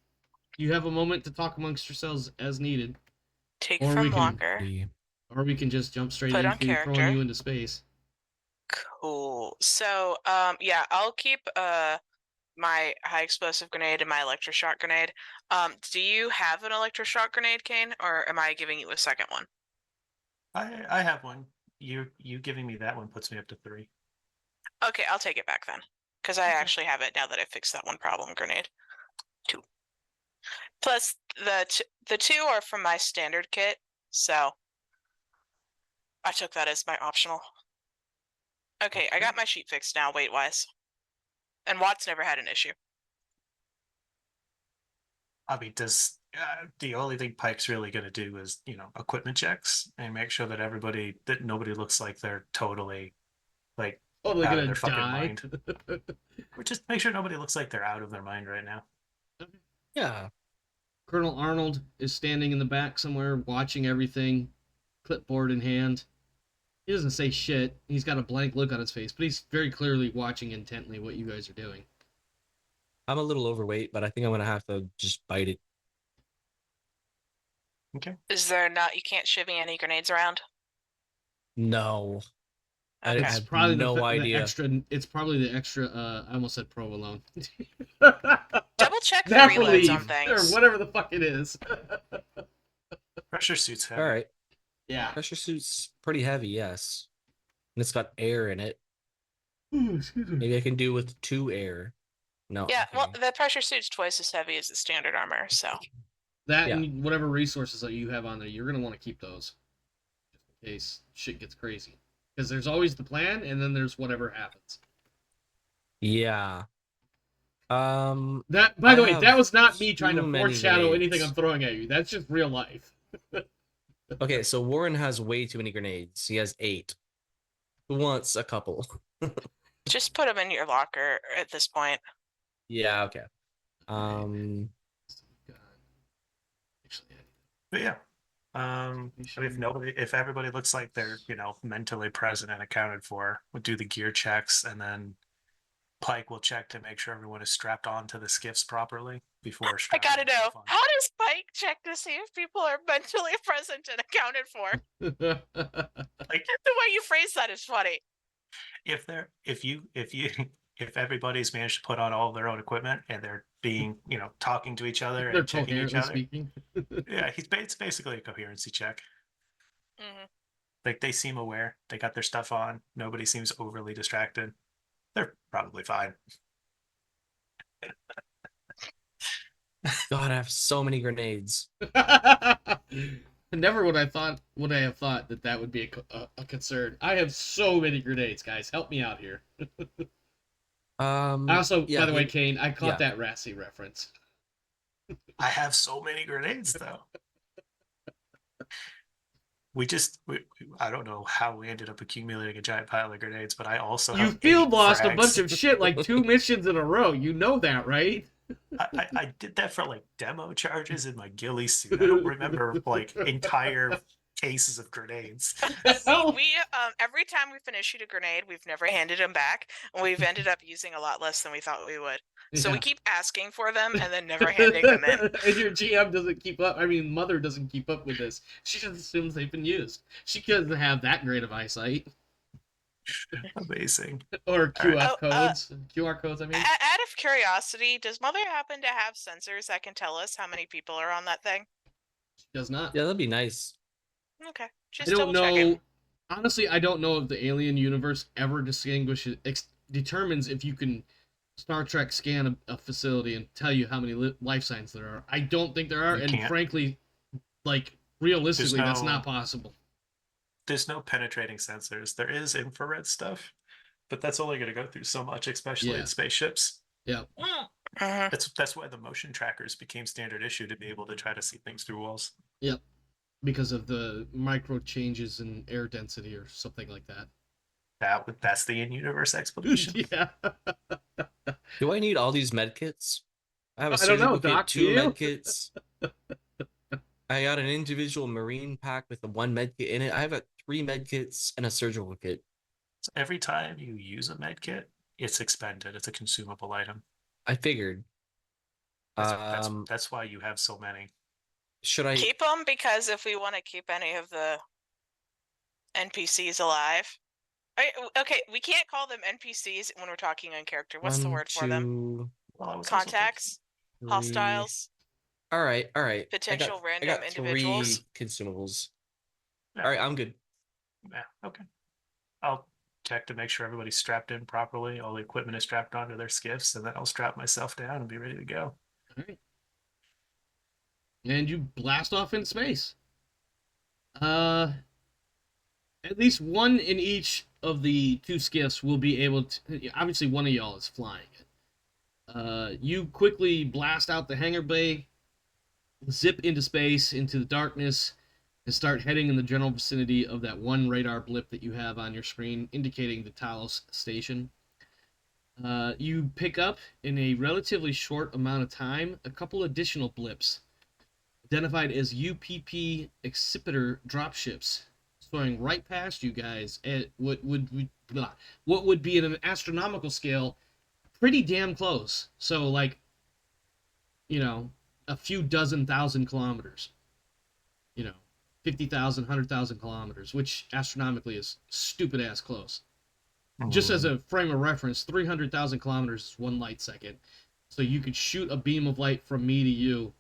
you have a moment to talk amongst yourselves as needed, take or from we can- locker. or we can just jump straight Put on into throwing character. you into space. Cool. So yeah, I'll keep my high explosive grenade and my electroshock grenade. Do you have an electroshock grenade, Kane, or am I giving you a second one? I have one. You giving me that one puts me up to 3. Okay, I'll take it back then, because I actually have it now that I fixed that one problem grenade. 2. Plus the 2 are from my standard kit, so I took that as my optional. Okay, I got my sheet fixed now, weight-wise. And Watt's never had an issue. I mean, does the only thing Pike's really going to do is, equipment checks and make sure that nobody looks like they're totally like Oh, they're out of gonna their fucking die. mind. Or just make sure nobody looks like they're out of their mind right now. Yeah. Colonel Arnold is standing in the back somewhere, watching everything, clipboard in hand. He doesn't say shit. He's got a blank look on his face, but he's very clearly watching intently what you guys are doing. I'm a little overweight, but I think I'm gonna have to just bite it. Okay. Is there not? You can't shivvy any grenades around? No. I Okay. It's have probably no the idea. extra. It's probably the extra. I almost said provolone. Double check the reloads on Or things. whatever the fuck it is. Pressure suit's heavy. All right. Yeah. Pressure suit's pretty heavy, yes. And it's got air in it. Ooh, excuse me. Maybe I can do with 2 air. No. Yeah, okay. well, the pressure suit's twice as heavy as the standard armor, so. That Yeah. and whatever resources that you have on there, you're gonna want to keep those, just in case shit gets crazy. Because there's always the plan, and then there's whatever happens. Yeah. That, by the way, that was not me trying to too many foreshadow anything grenades. I'm throwing at you. That's just real life. Okay, so Warren has way too many grenades. He has 8. Who wants a couple? Just put them in your locker at this point. Yeah, okay. But yeah. If everybody looks like they're, mentally present and accounted for, we'll do the gear checks, and then Pike will check to make sure everyone is strapped onto the skiffs properly before I strapping. gotta know, themselves on. how does Pike check to see if people are mentally present and accounted for? Like, The way you phrase that is funny. if everybody's managed to put on all their own equipment and they're being, talking to each other They're and checking each coherently other, speaking. yeah, it's basically a coherency check. Mm-hmm. Like, they seem aware, they got their stuff on, nobody seems overly distracted. They're probably fine. God, I have so many grenades. Never would I have thought that would be a concern. I have so many grenades, guys. Help me out here. I also, yeah, by the way, Kane, I caught yeah. that Rassi reference. I have so many grenades though. I don't know how we ended up accumulating a giant pile of grenades, but I also You have field 8 lost a frags. bunch of shit like 2 missions in a row. You know that, right? I did that for like demo charges in my ghillie suit. I don't remember like entire cases of grenades. We every time we finish shoot a grenade, we've never handed them back, and we've ended up using a lot less than we thought we would. So we keep asking for them and then never handing them in. And your GM doesn't keep up. I mean, Mother doesn't keep up with this. She just assumes they've been used. She doesn't have that great of eyesight. Amazing. Or All QR codes, I mean. Out of curiosity, does Mother happen to have sensors that can tell us how many people are on that thing? She does not. Yeah, that'd be nice. Okay, just I don't double checking. know. Honestly, I don't know if the Alien universe ever determines if you can Star Trek scan a facility and tell you how many life signs there are. I don't think there are, You and can't. frankly, like realistically, that's no- not possible. There's no penetrating sensors. There is infrared stuff, but that's only going to go through so much, especially Yeah. in spaceships. Yeah. Mhm. That's why the motion trackers became standard issue, to be able to try to see things through walls. Yep. Because of the micro changes in air density or something like that. That's the in-universe explanation. Yeah. Do I need all these medkits? I have a I don't know, surgical kit, Doc, 2 do you? medkits. I got an individual marine pack with the 1 medkit in it. I have 3 medkits and a surgical kit. So every time you use a med kit, it's expended. It's a consumable item. I figured. That's why you have so many. Should I Keep them, because if we want to keep any of the NPCs alive. Okay, we can't call them NPCs when we're talking in character. What's the 1, word for them? 2, Well, I was also Contacts, 3. hostiles, All right. potential I random got individuals. 3 consumables. Yeah. All right, I'm good. Yeah, okay. I'll check to make sure everybody's strapped in properly. All the equipment is strapped onto their skiffs, and then I'll strap myself down and be ready to go. All right. And you blast off in space. At least one in each of the 2 skiffs will be able to. Obviously, one of y'all is flying it. You quickly blast out the hangar bay, zip into space, into the darkness, and start heading in the general vicinity of that one radar blip that you have on your screen indicating the Talos station. You pick up, in a relatively short amount of time, a couple additional blips, identified as UPP Accipiter dropships, soaring right past you guys at what would be at an astronomical scale pretty damn close. So, like, a few dozen thousand kilometers. 50,000, 100,000 kilometers, which astronomically is stupid ass close. Just as a frame of reference, 300,000 kilometers is 1 light second. So you could shoot a beam of light from me to you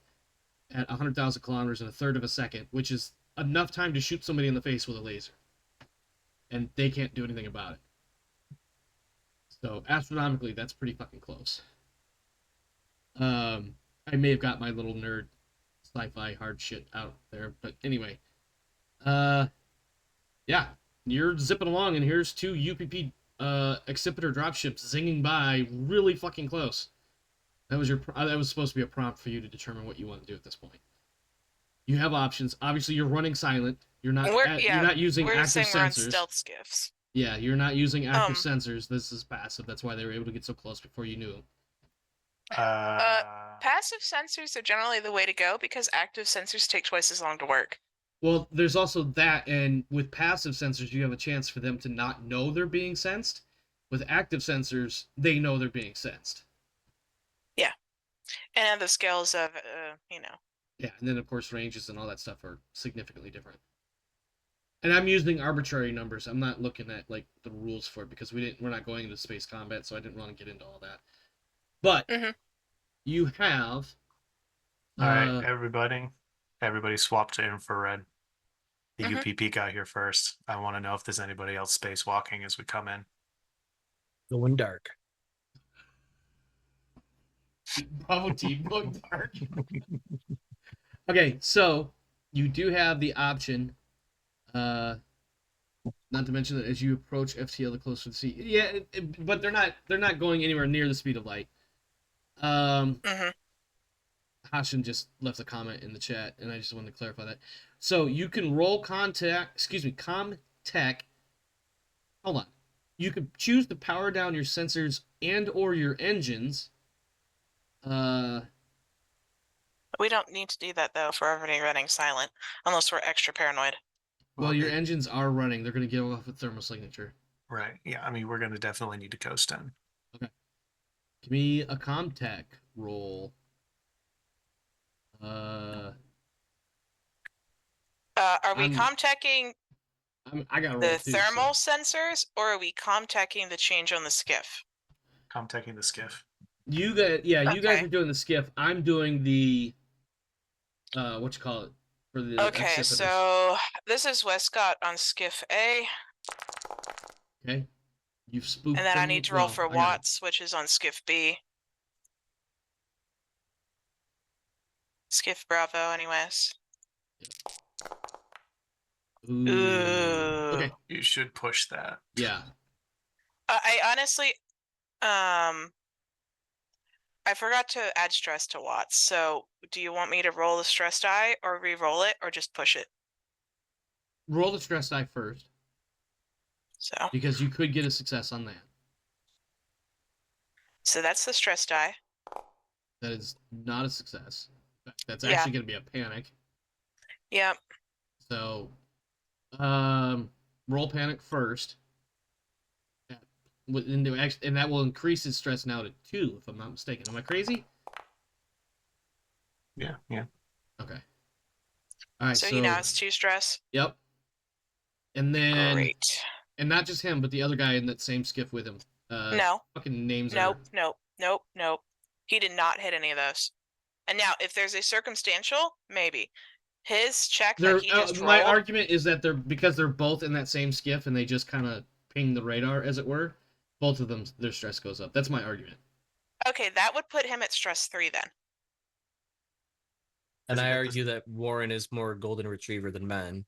at 100,000 kilometers in a third of a second, which is enough time to shoot somebody in the face with a laser. And they can't do anything about it. So astronomically, that's pretty fucking close. I may have got my little nerd sci-fi hard shit out there, but anyway. Yeah, you're zipping along, and here's 2 UPP Accipiter dropships zinging by really fucking close. That was supposed to be a prompt for you to determine what you want to do at this point. You have options. Obviously, you're running silent. You're not using active sensors. We're on stealth skiffs. Yeah, you're not using active sensors. This is passive. That's why they were able to get so close before you knew them. Passive sensors are generally the way to go because active sensors take twice as long to work. Well, there's also that, and with passive sensors, you have a chance for them to not know they're being sensed. With active sensors, they know they're being sensed. Yeah. And the scales of, Yeah, and then, of course, ranges and all that stuff are significantly different. And I'm using arbitrary numbers. I'm not looking at, like, the rules for it because we're not going into space combat, so I didn't want to get into all that. But you have... All right, everybody swap to infrared. The UPP got here first. I want to know if there's anybody else spacewalking as we come in. Going dark? Bravo team going dark. Okay, so you do have the option, not to mention that as you approach FTL, the closer to the sea. But they're not going anywhere near the speed of light. Hashin just left a comment in the chat, and I just wanted to clarify that. So you can roll Comtech. Hold on. You could choose to power down your sensors and or your engines. We don't need to do that though if we're already running silent, unless we're extra paranoid. Well, your engines are running. They're going to give off a thermal signature. Right. Yeah. I mean, we're going to definitely need to coast in. Okay. Give me a Comtech roll. Are we I'm- comteching I got to roll the too, thermal so. sensors, or are we comteching the change on the skiff? Comteching the skiff. You guys, you guys Okay. are doing the skiff. I'm doing the what you call it for the Okay, accipiters. so this is Wescott on skiff A, Okay. You've spooked and then I them. need to roll Well, for I got it. Watts, which is on skiff B. Skiff Bravo, anyways. Ooh. Ooh. Okay. You should push that. Yeah. I honestly, I forgot to add stress to Watts. So, do you want me to roll the stress die, or re-roll it, or just push it? Roll the stress die first, So, because you could get a success on that. that's the stress die. That is not a success. In fact, that's Yeah. actually going to be a panic. Yep. So, roll panic first. And that will increase his stress now to 2, if I'm not mistaken. Am I crazy? Yeah. Yeah. Okay. All right. So he now has 2 stress. Yep. And then, Great. and not just him, but the other guy in that same skiff with him. No. Fucking names Nope. are. Nope. He did not hit any of those. And now, if there's a circumstantial, maybe his check that he just rolled. My argument is that because they're both in that same skiff and they just kind of ping the radar, as it were. Both of them, their stress goes up. That's my argument. Okay, that would put him at stress 3 then. And Does he I get argue that Warren is more golden retriever than man.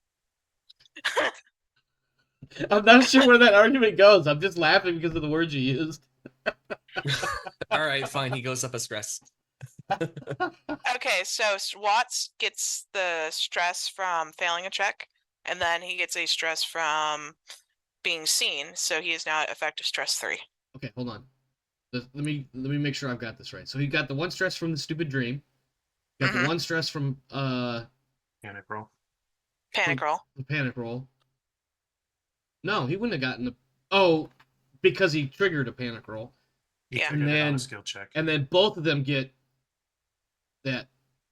I'm not sure where that argument goes. I'm just laughing because of the words you used. All right, fine. He goes up a stress. Okay, so Watts gets the stress from failing a check, and then he gets a stress from being seen, so he is now at effective stress 3. Okay, hold on. Let me make sure I've got this right. So he got the 1 stress from the stupid dream. Got the 1 stress from Panic roll. Panic roll. the panic roll. No, he wouldn't have gotten the. Oh, because he triggered a panic roll. He Yeah. triggered it on then- a skill check. And then both of them get that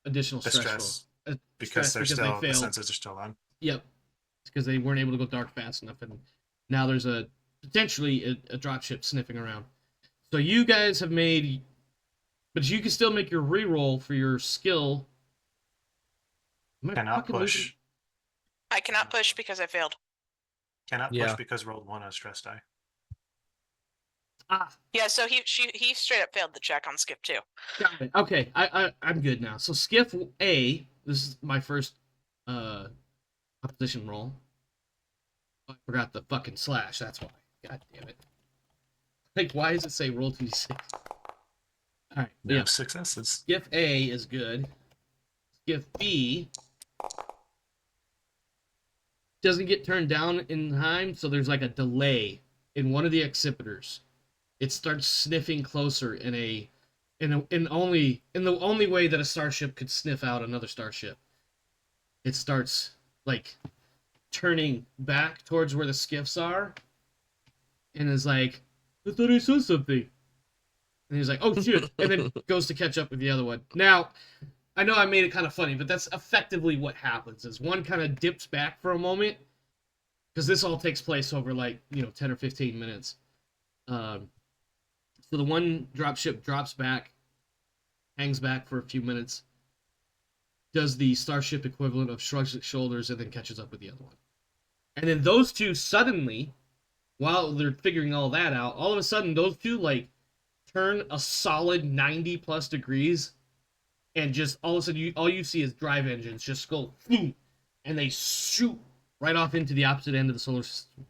additional The stress stress, roll. because stress the they failed. sensors are still on. Yep. Because they weren't able to go dark fast enough, and now there's potentially a dropship sniffing around. So you guys have made, but you can still make your reroll for your skill. Am I Cannot fucking push. losing- I cannot push because I failed. Cannot Yeah. push because rolled 1 on a stress die. Ah, Yeah, so he straight up failed the check on skip 2. got it. Okay, I'm good now. So skiff A, this is my first opposition roll. I forgot the fucking slash. That's why. God damn it. Like, why does it say roll 2d6? All right. No Yeah. successes. Skiff A is good. Skiff B doesn't get turned down in time, so there's like a delay in one of the accipiters. It starts sniffing closer in the only way that a starship could sniff out another starship. It starts like turning back towards where the skiffs are, and is like, I thought I saw something. And he's like, oh shit, and then goes to catch up with the other one. Now, I know I made it kind of funny, but that's effectively what happens, is one kind of dips back for a moment, because this all takes place over 10 or 15 minutes. So the one dropship drops back, hangs back for a few minutes, does the starship equivalent of shrugs its shoulders, and then catches up with the other one. And then those two suddenly, while they're figuring all that out, all of a sudden those two turn a solid 90 plus degrees, and just all of a sudden all you see is drive engines just go boom, and they shoot right off into the opposite end of the solar system.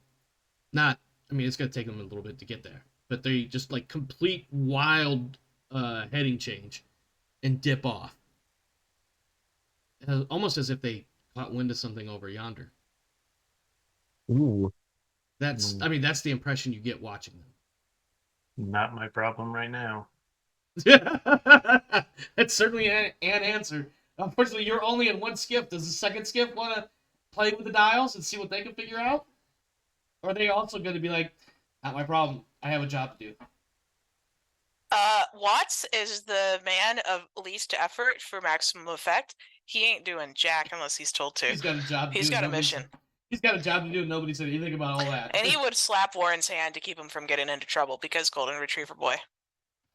It's gonna take them a little bit to get there, but they just complete wild heading change and dip off. almost as if they caught wind of something over yonder. Ooh. That's, I mean, that's the impression you get watching them. Not my problem right now. That's certainly an answer. Unfortunately, you're only in one skiff. Does the second skiff want to play with the dials and see what they can figure out? Or are they also going to be like, not my problem. I have a job to do. Watts is the man of least effort for maximum effect. He ain't doing jack unless he's told to. He's got a job to He's do. got a mission. He's got a job to do, and nobody said anything about all that. And he would slap Warren's hand to keep him from getting into trouble because Golden Retriever boy.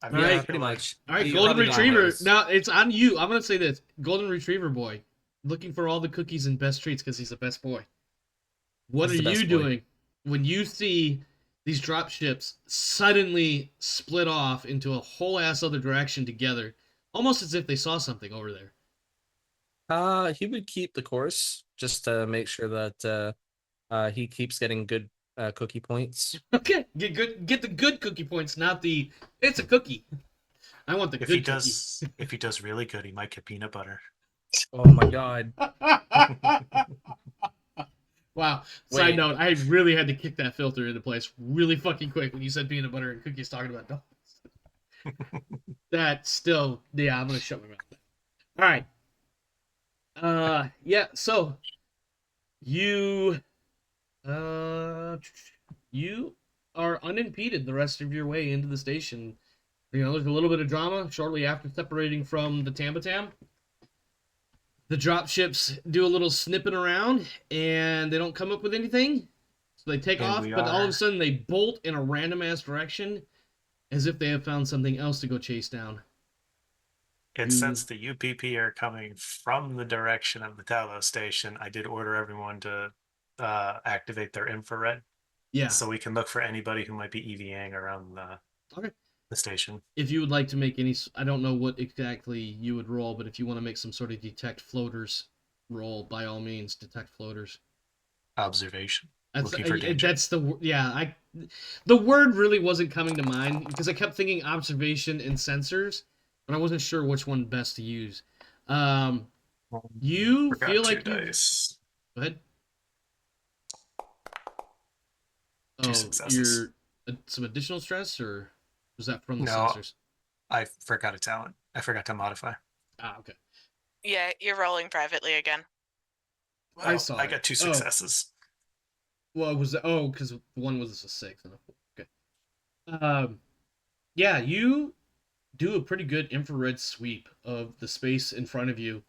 I All right. Pretty much. All right, He Golden probably Retriever. knows. Now, it's on you. I'm going to say this. Golden Retriever boy, looking for all the cookies and best treats because he's the best boy. What He's are the best you boy. doing when you see these drop ships suddenly split off into a whole ass other direction together, almost as if they saw something over there? He would keep the course just to make sure that he keeps getting good cookie points. Okay, get the good cookie points, not the it's a cookie. I want the If good he does, if he does really good, he might get peanut butter. Oh my god. Wow. Side Wait. note, I really had to kick that filter into place really fucking quick when you said peanut butter and cookies talking about dogs. That still, yeah, I'm gonna shut my mouth. All right. Yeah. So you are unimpeded the rest of your way into the station. You know, there's a little bit of drama shortly after separating from the Tambatam. The drop ships do a little snipping around, and they don't come up with anything. So they take And off, we but all of are- a sudden they bolt in a random-ass direction, as if they have found something else to go chase down. And since the UPP are coming from the direction of the Talos station, I did order everyone to activate their infrared, Yeah. so we can look for anybody who might be EVAing around Okay. the station. If you would like to make any, I don't know what exactly you would roll, but if you want to make some sort of detect floaters roll, by all means, detect floaters. Observation. That's, Looking for danger. that's the word really wasn't coming to mind because I kept thinking observation and sensors, but I wasn't sure which one best to use. You Forgot feel two like you. dice. Go ahead. Two Oh, successes. some additional stress, or was that from the No. sensors? I forgot a talent. I forgot to modify. Ah, okay. Yeah, you're rolling privately again. I saw I it. got two Oh. successes. Well, it was because one was a 6 and a 4. Okay. Yeah, you do a pretty good infrared sweep of the space in front of you.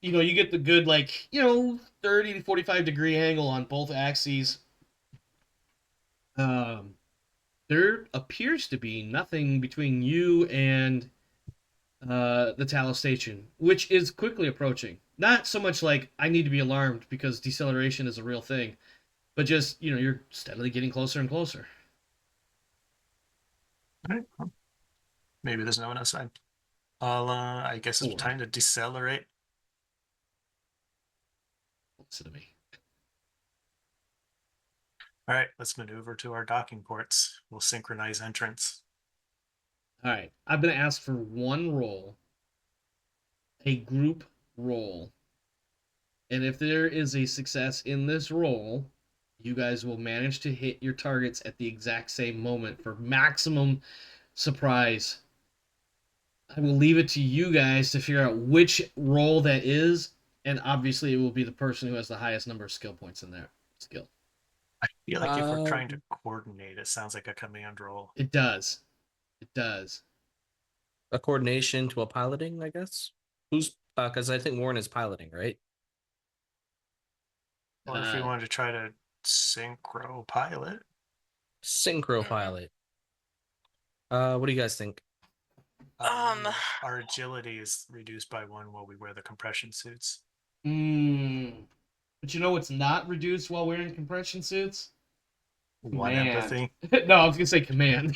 You know, you get the good 30 to 45 degree angle on both axes. There appears to be nothing between you and the Talos station, which is quickly approaching. Not so much like I need to be alarmed because deceleration is a real thing, but just, you're steadily getting closer and closer. All right. Well, maybe there's no one outside. I guess it's 4. time to decelerate. Listen to me. All right, let's maneuver to our docking ports. We'll synchronize entrance. All right. I'm going to ask for one roll, a group roll. And if there is a success in this roll, you guys will manage to hit your targets at the exact same moment for maximum surprise. I will leave it to you guys to figure out which roll that is, and obviously it will be the person who has the highest number of skill points in their skill. I feel like if we're trying to coordinate, it sounds like a command roll. It does. It does. A coordination to a piloting, I guess. Who's because I think Warren is piloting, right? Or if we wanted to try to synchro pilot. Synchro pilot. What do you guys think? Our agility is reduced by 1 while we wear the compression suits. But you know what's not reduced while wearing compression suits? 1 Command. empathy. No, I was going to say command.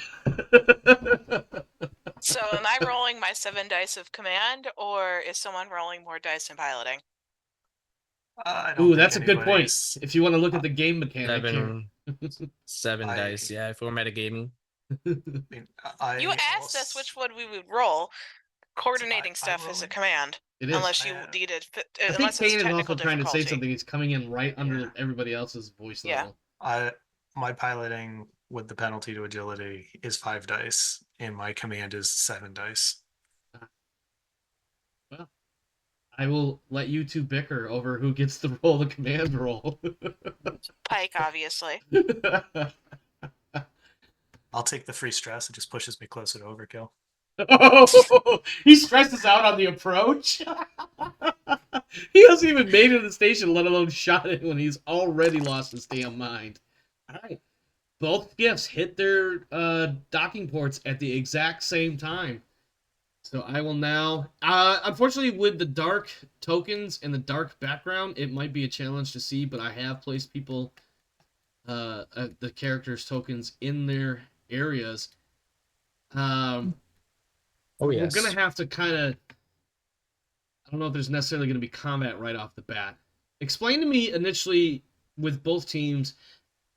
So am I rolling my 7 dice of command, or is someone rolling more dice in piloting? I don't Ooh, think that's a good point. anybody's- If you want to look at the game mechanic here. Seven dice, yeah, if we're metagaming. I mean, You asked us which one we would roll. Coordinating I'm stuff is a rolling. command. It is. Unless you Yeah. need it, I think unless it's Kane is also technical trying to say difficulty. something. He's coming in right under Yeah. everybody else's voice Yeah. level. My piloting with the penalty to agility is 5 dice, and my command is 7 dice. Well, I will let you two bicker over who gets to roll the command roll. Pike, obviously. I'll take the free stress. It just pushes me closer to overkill. Oh, he stresses out on the approach. He hasn't even made it to the station, let alone shot it when he's already lost his damn mind. All right. Both gifts hit their docking ports at the exact same time. So I will now... unfortunately, with the dark tokens and the dark background, it might be a challenge to see, but I have placed people, the characters' tokens in their areas. Oh yes. We're going to have to kind of... I don't know if there's necessarily going to be combat right off the bat. Explain to me initially, with both teams,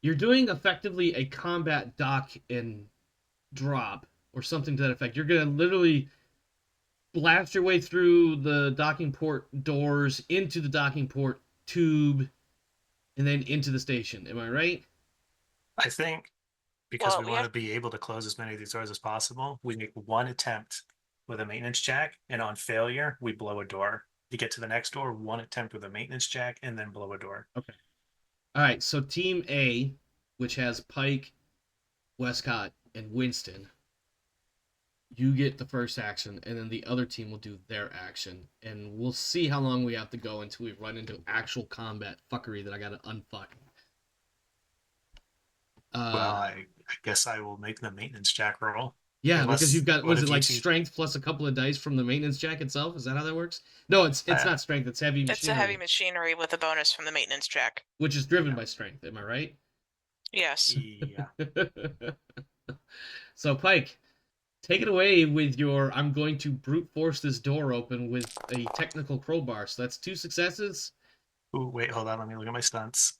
you're doing effectively a combat dock and drop, or something to that effect. You're going to literally blast your way through the docking port doors, into the docking port tube, and then into the station. Am I right? I think because Well, we we want have- to be able to close as many of these doors as possible, we make one attempt with a maintenance jack, and on failure, we blow a door. You get to the next door, one attempt with a maintenance jack, and then blow a door. Okay. All right, so Team A, which has Pike, Wescott, and Winston, you get the first action, and then the other team will do their action. And we'll see how long we have to go until we run into actual combat fuckery that I gotta unfuck. Well, I guess I will make the maintenance jack roll. Yeah, unless- because you've got, what was if it you like two- strength plus a couple of dice from the maintenance jack itself? Is that how that works? No, it's not strength, it's heavy machinery. It's a heavy machinery with a bonus from the maintenance jack. Which is driven by strength, am I right? Yes. Yeah. So, Pike, take it away with your I'm going to brute force this door open with a technical crowbar. So that's 2 successes. Ooh, wait, hold on. Let me look at my stunts.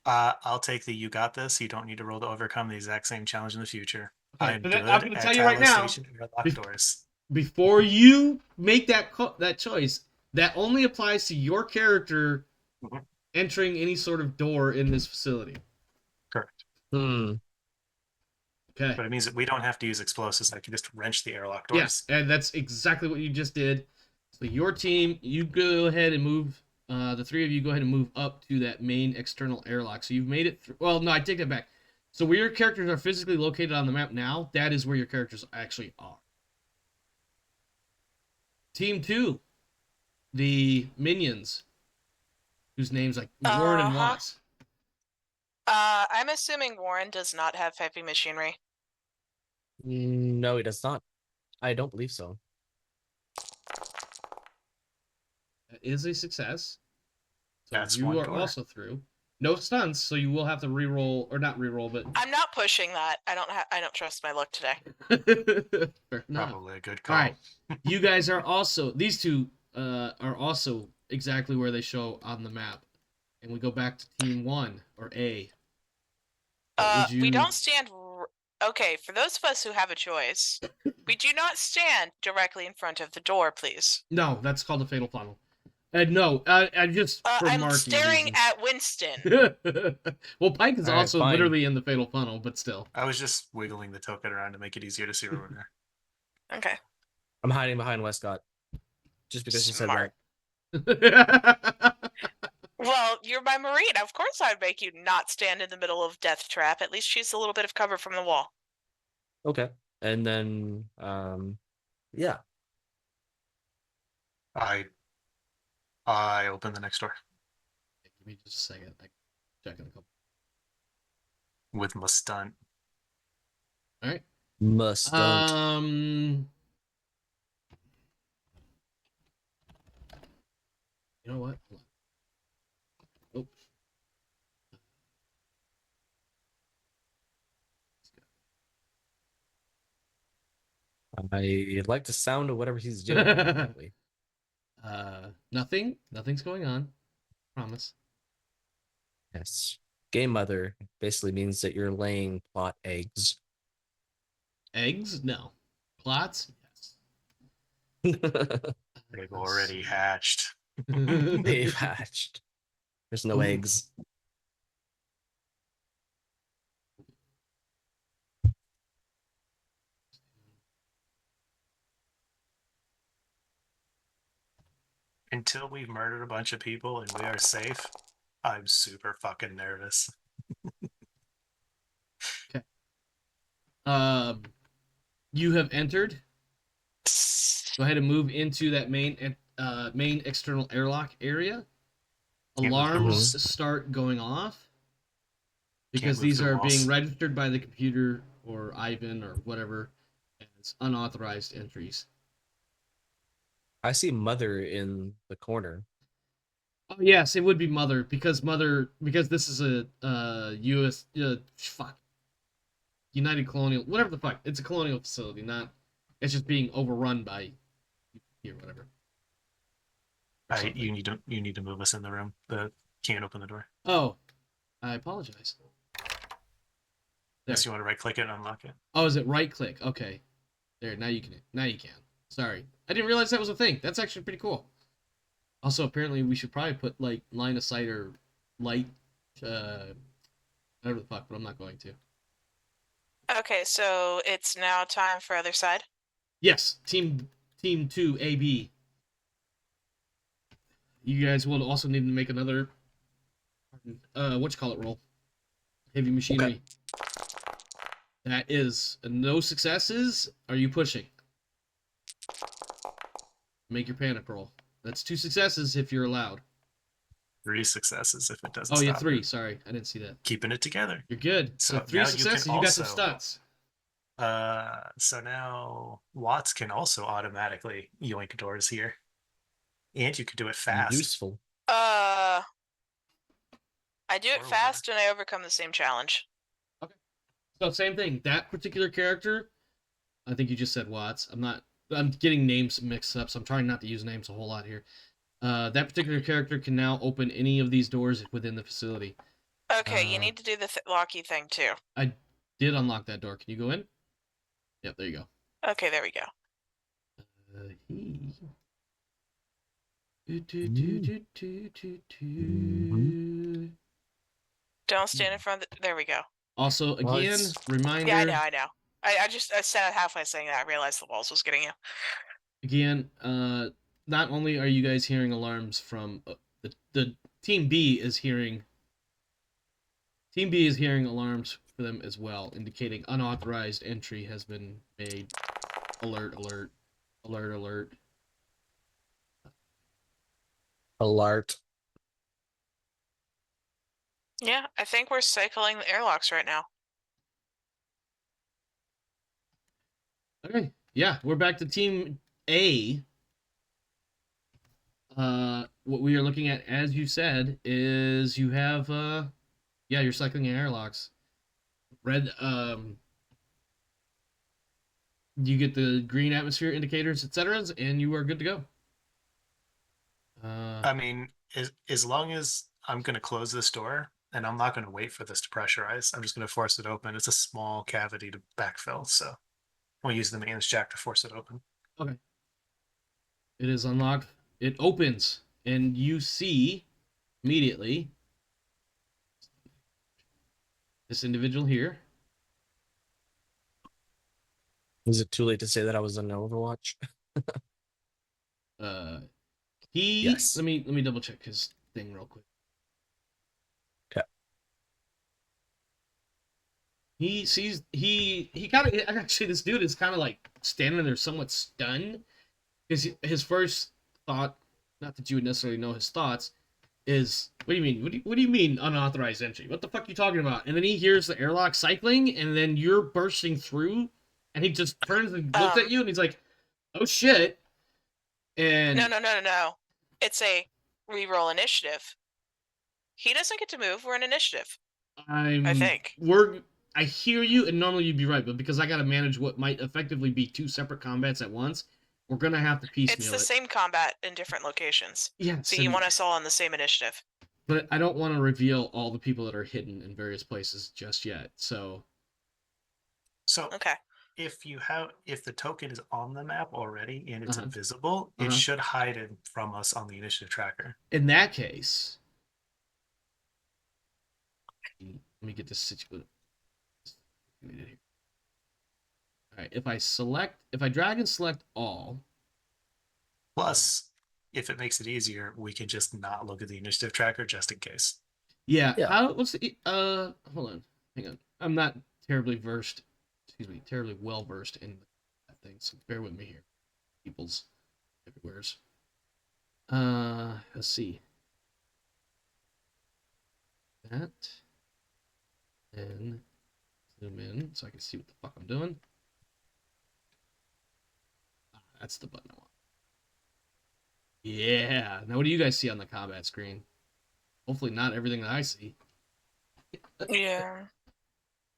I'll take the you got this. You don't need to roll to overcome the exact same challenge in the future. Okay, I am but good then I'm gonna at tell you right Tallow now, Station and lock doors. Before you make that choice, that only applies to your character Mhm. entering any sort of door in this facility. Correct. Hmm. Okay. But it means that we don't have to use explosives. I can just wrench the airlock Yes, doors. and that's exactly what you just did. So your team, you go ahead and move. The 3 of you go ahead and move up to that main external airlock. So you've made it through. Well, no, I take that back. So where your characters are physically located on the map now, that is where your characters actually are. Team 2, the minions, whose names like Warren and Uh-huh. Watts. I'm assuming Warren does not have heavy machinery. No, he does not. I don't believe so. That is a success. So That's you one are door. also through. No stunts, so you will have to re-roll, or not re-roll, but I'm not pushing that. I don't trust my luck today. fair enough. Probably a good All call. right, you guys are also, these two are also exactly where they show on the map, and we go back to Team 1 or A. What would We you- don't stand. Okay, for those of us who have a choice, we do not stand directly in front of the door, please. No, that's called a fatal funnel. No, I just for I'm marking staring reasons. at Winston. Well, Pike is All right, also fine. literally in the fatal funnel, but still. I was just wiggling the token around to make it easier to see where we're. Okay. I'm hiding behind Wescott. Just because you said Smart. that. Well, you're my Marine. Of course I'd make you not stand in the middle of Death Trap. At least she's a little bit of cover from the wall. Okay. And then yeah. I open the next door Give me just a second. I'm checking a couple. with my stunt. All right. Must don't. You know what? Hold on. Oh. I like the sound of whatever he's doing. apparently. Nothing's going on. Promise. Yes. Game mother basically means that you're laying plot eggs. Eggs? No. plots? Yes. They've They've already see. hatched. They've already hatched. hatched. There's no Ooh. eggs. Until we've murdered a bunch of people and we are safe, I'm super fucking nervous. Okay. You have entered. Go ahead and move into that main external airlock area. Can't move Alarms through start going off because move these through are being walls. registered by the computer or Ivan or whatever as unauthorized entries. I see Mother in the corner. Oh yes, it would be Mother because this is a U.S. Fuck United Colonial whatever the fuck. It's a colonial facility, not. It's just being overrun by or whatever. Or something. You need to move us in the room. Can't open the door. Oh, I apologize. Unless you want to right click it and unlock it. Oh, is it right click? Okay. There, now you can. Sorry. I didn't realize that was a thing. That's actually pretty cool. Also, apparently we should probably put like line of sight or light whatever the fuck, but I'm not going to. Okay, so it's now time for other side. Yes, team 2 AB. You guys will also need to make another roll. Heavy machinery. Okay. That is no successes. Are you pushing? Make your panic roll. That's 2 successes if you're allowed. 3 successes if it doesn't. Oh, yeah, stop 3. it. Sorry, I didn't see that. Keeping it together. You're good. So 3 successes. You got some stunts. So now Watts can also automatically yoink doors here, and you can do it fast. Useful. I do it Or fast and I overcome the same challenge. Okay. So same thing. That particular character, I think you just said Watts. I'm getting names mixed up, so I'm trying not to use names a whole lot here. That particular character can now open any of these doors within the facility. Okay, you need to do the locky thing too. I did unlock that door. Can you go in? Yep, there you go. Okay, there we go. Don't stand in front of there we go. Also, again, reminder. Yeah, I know. I said it halfway saying that. I realized the walls was getting you. Again, not only are you guys hearing alarms from the Team B is hearing alarms for them as well, indicating unauthorized entry has been made. Alert, alert, alert, alert. Alert. Yeah, I think we're cycling the airlocks right now. Okay, yeah, we're back to Team A. What we are looking at, as you said, is you have you're cycling your airlocks. Red, you get the green atmosphere indicators, etc., and you are good to go. I mean, as long as I'm going to close this door, and I'm not going to wait for this to pressurize, I'm just going to force it open. It's a small cavity to backfill, so we'll use the maintenance jack to force it open. Okay. It is unlocked. It opens, and you see immediately this individual here. Is it too late to say that I was on Overwatch? Yes. Let me double check his thing real quick. Okay. He sees he kind of actually this dude is kind of like standing there somewhat stunned because his first thought, not that you would necessarily know his thoughts, is what do you mean? What do you mean unauthorized entry? What the fuck are you talking about? And then he hears the airlock cycling, and then you're bursting through, and he just turns and looks at you, and he's like, "Oh shit!" And No. It's a reroll initiative. He doesn't get to move. We're in initiative. I think. I hear you, and normally you'd be right, but because I got to manage what might effectively be 2 separate combats at once, we're gonna have to piecemeal it. It's the same combat in different locations. Yes. So you want us all on the same initiative. But I don't want to reveal all the people that are hidden in various places just yet. So okay. if the token is on the map already and it's Uh-huh. invisible, Uh-huh. it should hide it from us on the initiative tracker. In that case, let me get this situated here. All right, if I drag and select all, Plus, if it makes it easier, we can just not look at the initiative tracker just in case. yeah. Yeah. What's the hold on, hang on. I'm not terribly well versed in that thing, so bear with me here, peoples everywheres. Let's see. That. And zoom in so I can see what the fuck I'm doing. That's the button I want. Yeah. Now what do you guys see on the combat screen? Hopefully not everything that I see. Yeah.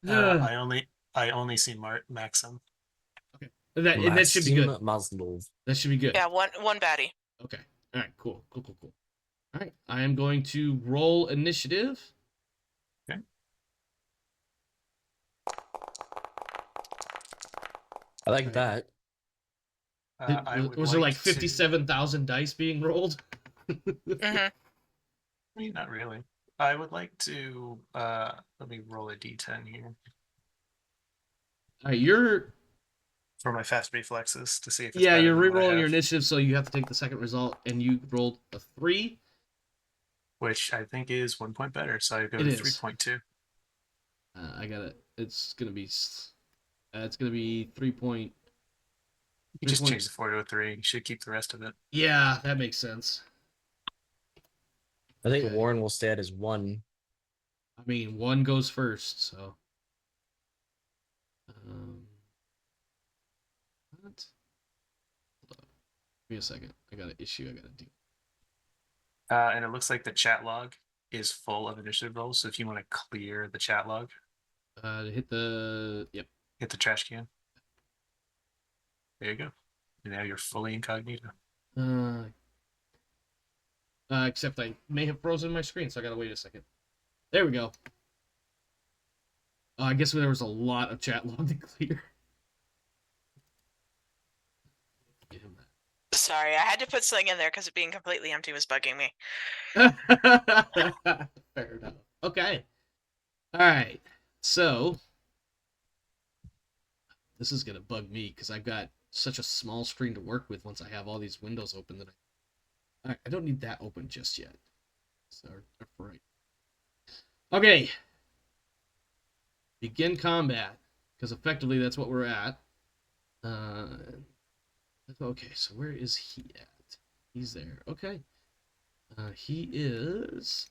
I only see Maxim. Okay. And that should be good. Maslov. That should be good. Yeah, one baddie. Okay. All right. Cool. All right. I am going to roll initiative. Okay. I like that. Was there like 57,000 dice being rolled? Mm-hmm. Not really. I would like to let me roll a d10 here All right, you're for my fast reflexes to see if it's yeah, better you're than what I re-rolling your have, initiative, so you have to take the second result, and you rolled a 3. which I think is 1 point better. So I go It to is. 3.2. I got it. It's gonna be 3 point. You just change the 4 to a 3. You should keep the rest of it. Yeah, that makes sense. I think Okay. Warren will stay at his 1. I mean, 1 goes first, so. What? Hold on. Give me a second. I got an issue I gotta do. And it looks like the chat log is full of initiative rolls. So if you want to clear the chat log, Hit the hit the trash can. There you go. And now you're fully incognito. Except I may have frozen my screen, so I gotta wait a second. There we go. I guess there was a lot of chat log to clear. Get him Sorry, I had to put something in there because it being completely empty was bugging me. that. Fair enough. Okay. All right. So this is gonna bug me because I've got such a small screen to work with once I have all these windows open that I don't need that open just yet. So right. Okay. Begin combat, because effectively that's what we're at. Okay, so where is he at? He's there. Okay. He is.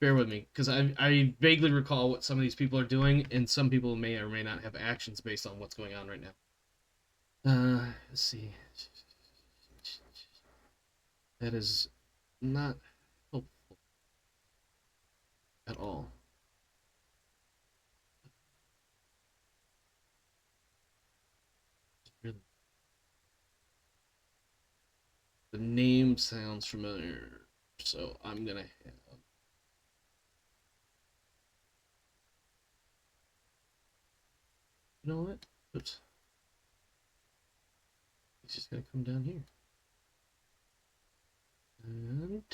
Bear with me, because I vaguely recall what some of these people are doing, and some people may or may not have actions based on what's going on right now. Let's see. That is not helpful at all. Really. The name sounds familiar, so I'm gonna have. You know what? Oops. He's just gonna come down here. And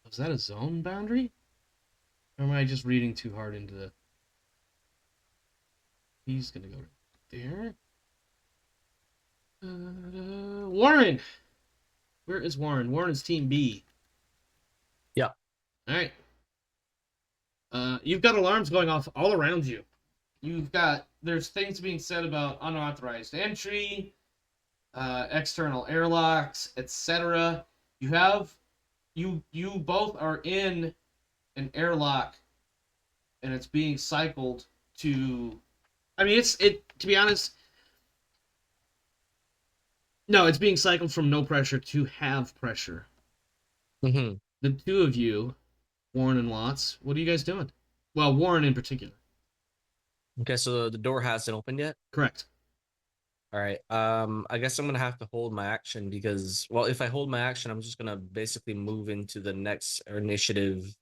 was that a zone boundary? Or am I just reading too hard into the... He's gonna go right there. Warren! Where is Warren? Warren is Team B. Yeah. Alright. You've got alarms going off all around you. There's things being said about unauthorized entry, external airlocks, etc. You both are in an airlock, and it's being cycled to. I mean, to be honest. No, it's being cycled from no pressure to have pressure. Mm-hmm. The two of you, Warren and Watts, what are you guys doing? Well, Warren in particular. Okay, so the door hasn't opened yet? Correct. All right. I guess I'm gonna have to hold my action because, well, if I hold my action, I'm just gonna basically move into the next initiative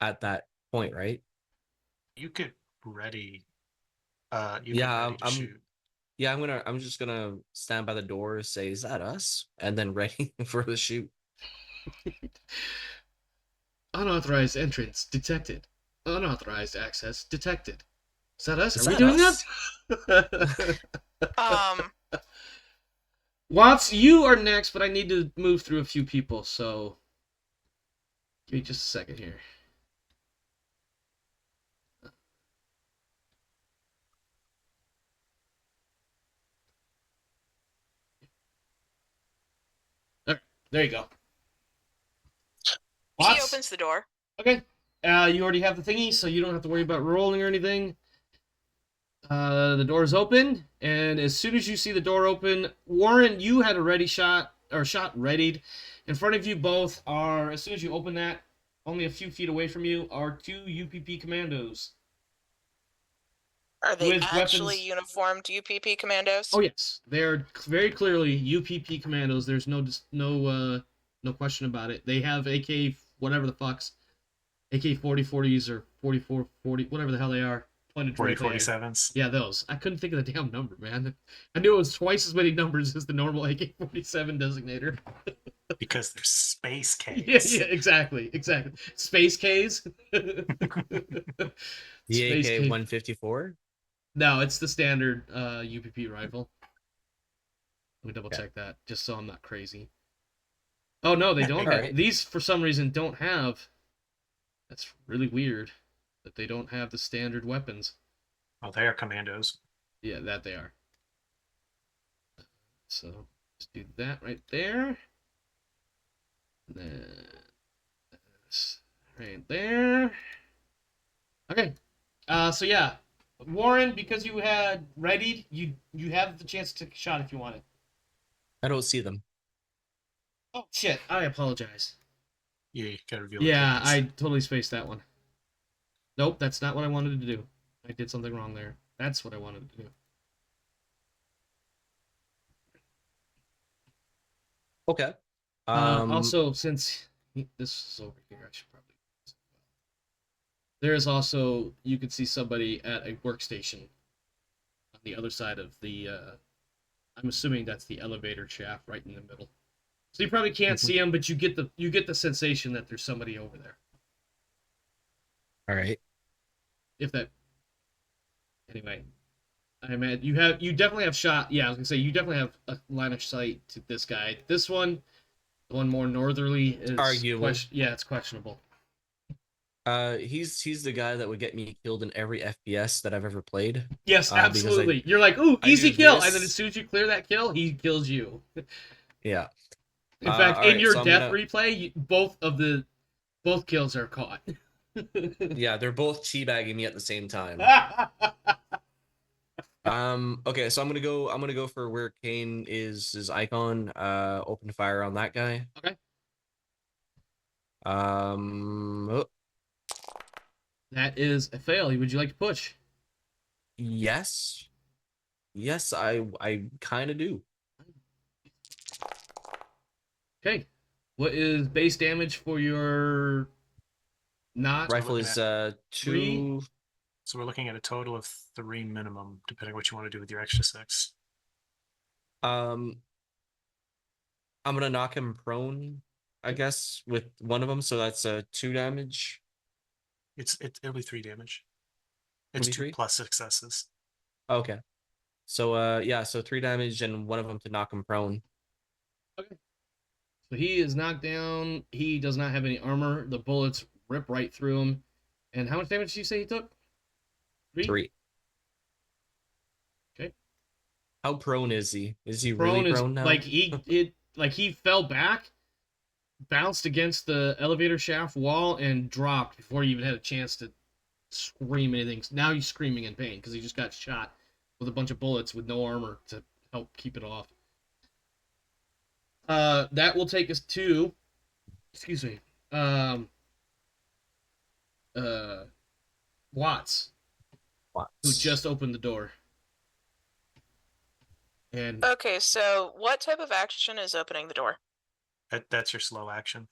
at that point, right? You could ready. You Yeah, could ready to shoot. Yeah, I'm just gonna stand by the door, say, "Is that us?" and then ready for the shoot. Unauthorized entrance detected. Unauthorized access detected. Is that us? Is Are we that doing us? that? Um, Watts, you are next, but I need to move through a few people, so give me just a second here. There, there you go. he Watts? opens the door. Okay. You already have the thingy, so you don't have to worry about rolling or anything. The door's open, and as soon as you see the door open, Warren, you had a ready shot, or shot readied. In front of you both are, as soon as you open that, only a few feet away from you are 2 UPP commandos. Are they With actually weapons. uniformed UPP commandos? Oh yes, they're very clearly UPP commandos. There's no question about it. They have AK whatever the fucks, AK-40s or 4440, whatever the hell they are, pointed directly at you. 40-47s. Yeah, those. I couldn't think of the damn number, man. I knew it was twice as many numbers as the normal AK-47 designator. Because they're space Ks. Yeah, exactly. Space Ks. The Space K. AK-154. No, it's the standard UPP rifle. Let me double Okay. check that, just so I'm not crazy. Oh no, they don't. Alright. These for some reason don't have. That's really weird that they don't have the standard weapons. Well, they are commandos. Yeah, that they are. So just do that right there. And then this right there. Okay. So yeah, Warren, because you had readied, you have the chance to take a shot if you want it. I don't see them. Oh shit! I apologize. Yeah, you gotta reveal. Yeah, the I totally spaced that one. Nope, that's not what I wanted to do. I did something wrong there. That's what I wanted to do. Okay. Also, since this is over here, I should probably. There is also, you could see somebody at a workstation on the other side of the. I'm assuming that's the elevator shaft right in the middle. So you probably can't see them, but you get the sensation that there's somebody over there. All right. If that. Anyway, I mean you definitely have shot. Yeah, I was gonna say you definitely have a line of sight to this guy. This one, the one more northerly, is arguable. Yeah, it's questionable. He's the guy that would get me killed in every FPS that I've ever played. Yes, because absolutely. You're like, ooh, I easy do kill, this. and then as soon as you clear that kill, he kills you. Yeah. In fact, in alright, your so I'm death gonna- replay, both kills are caught. Yeah, they're both teabagging me at the same time. Okay, so I'm gonna go for where Kane is his icon. Open fire on that guy. Okay. Oh, That is a fail. Would you like to push? yes. Yes, I kind of do. Okay. What is base damage for your not Rifle looking is at 2. So we're looking at a total of 3 minimum, depending on what you want to do with your extra 6. I'm gonna knock him prone, I guess, with one of them. So that's 2 damage. It'll be 3 damage. It's 2 3? plus successes. Okay. So yeah, so 3 damage and one of them to knock him prone. Okay. So he is knocked down. He does not have any armor. The bullets rip right through him. And how much damage did you say he took? 3? Okay. How prone is he? Is he Prone really is prone now? like he fell back, bounced against the elevator shaft wall, and dropped before he even had a chance to scream anything. Now he's screaming in pain because he just got shot with a bunch of bullets with no armor to help keep it off. That will take us to, excuse me, Watts, who just opened the door. And Okay, so what type of action is opening the door? That's your slow action.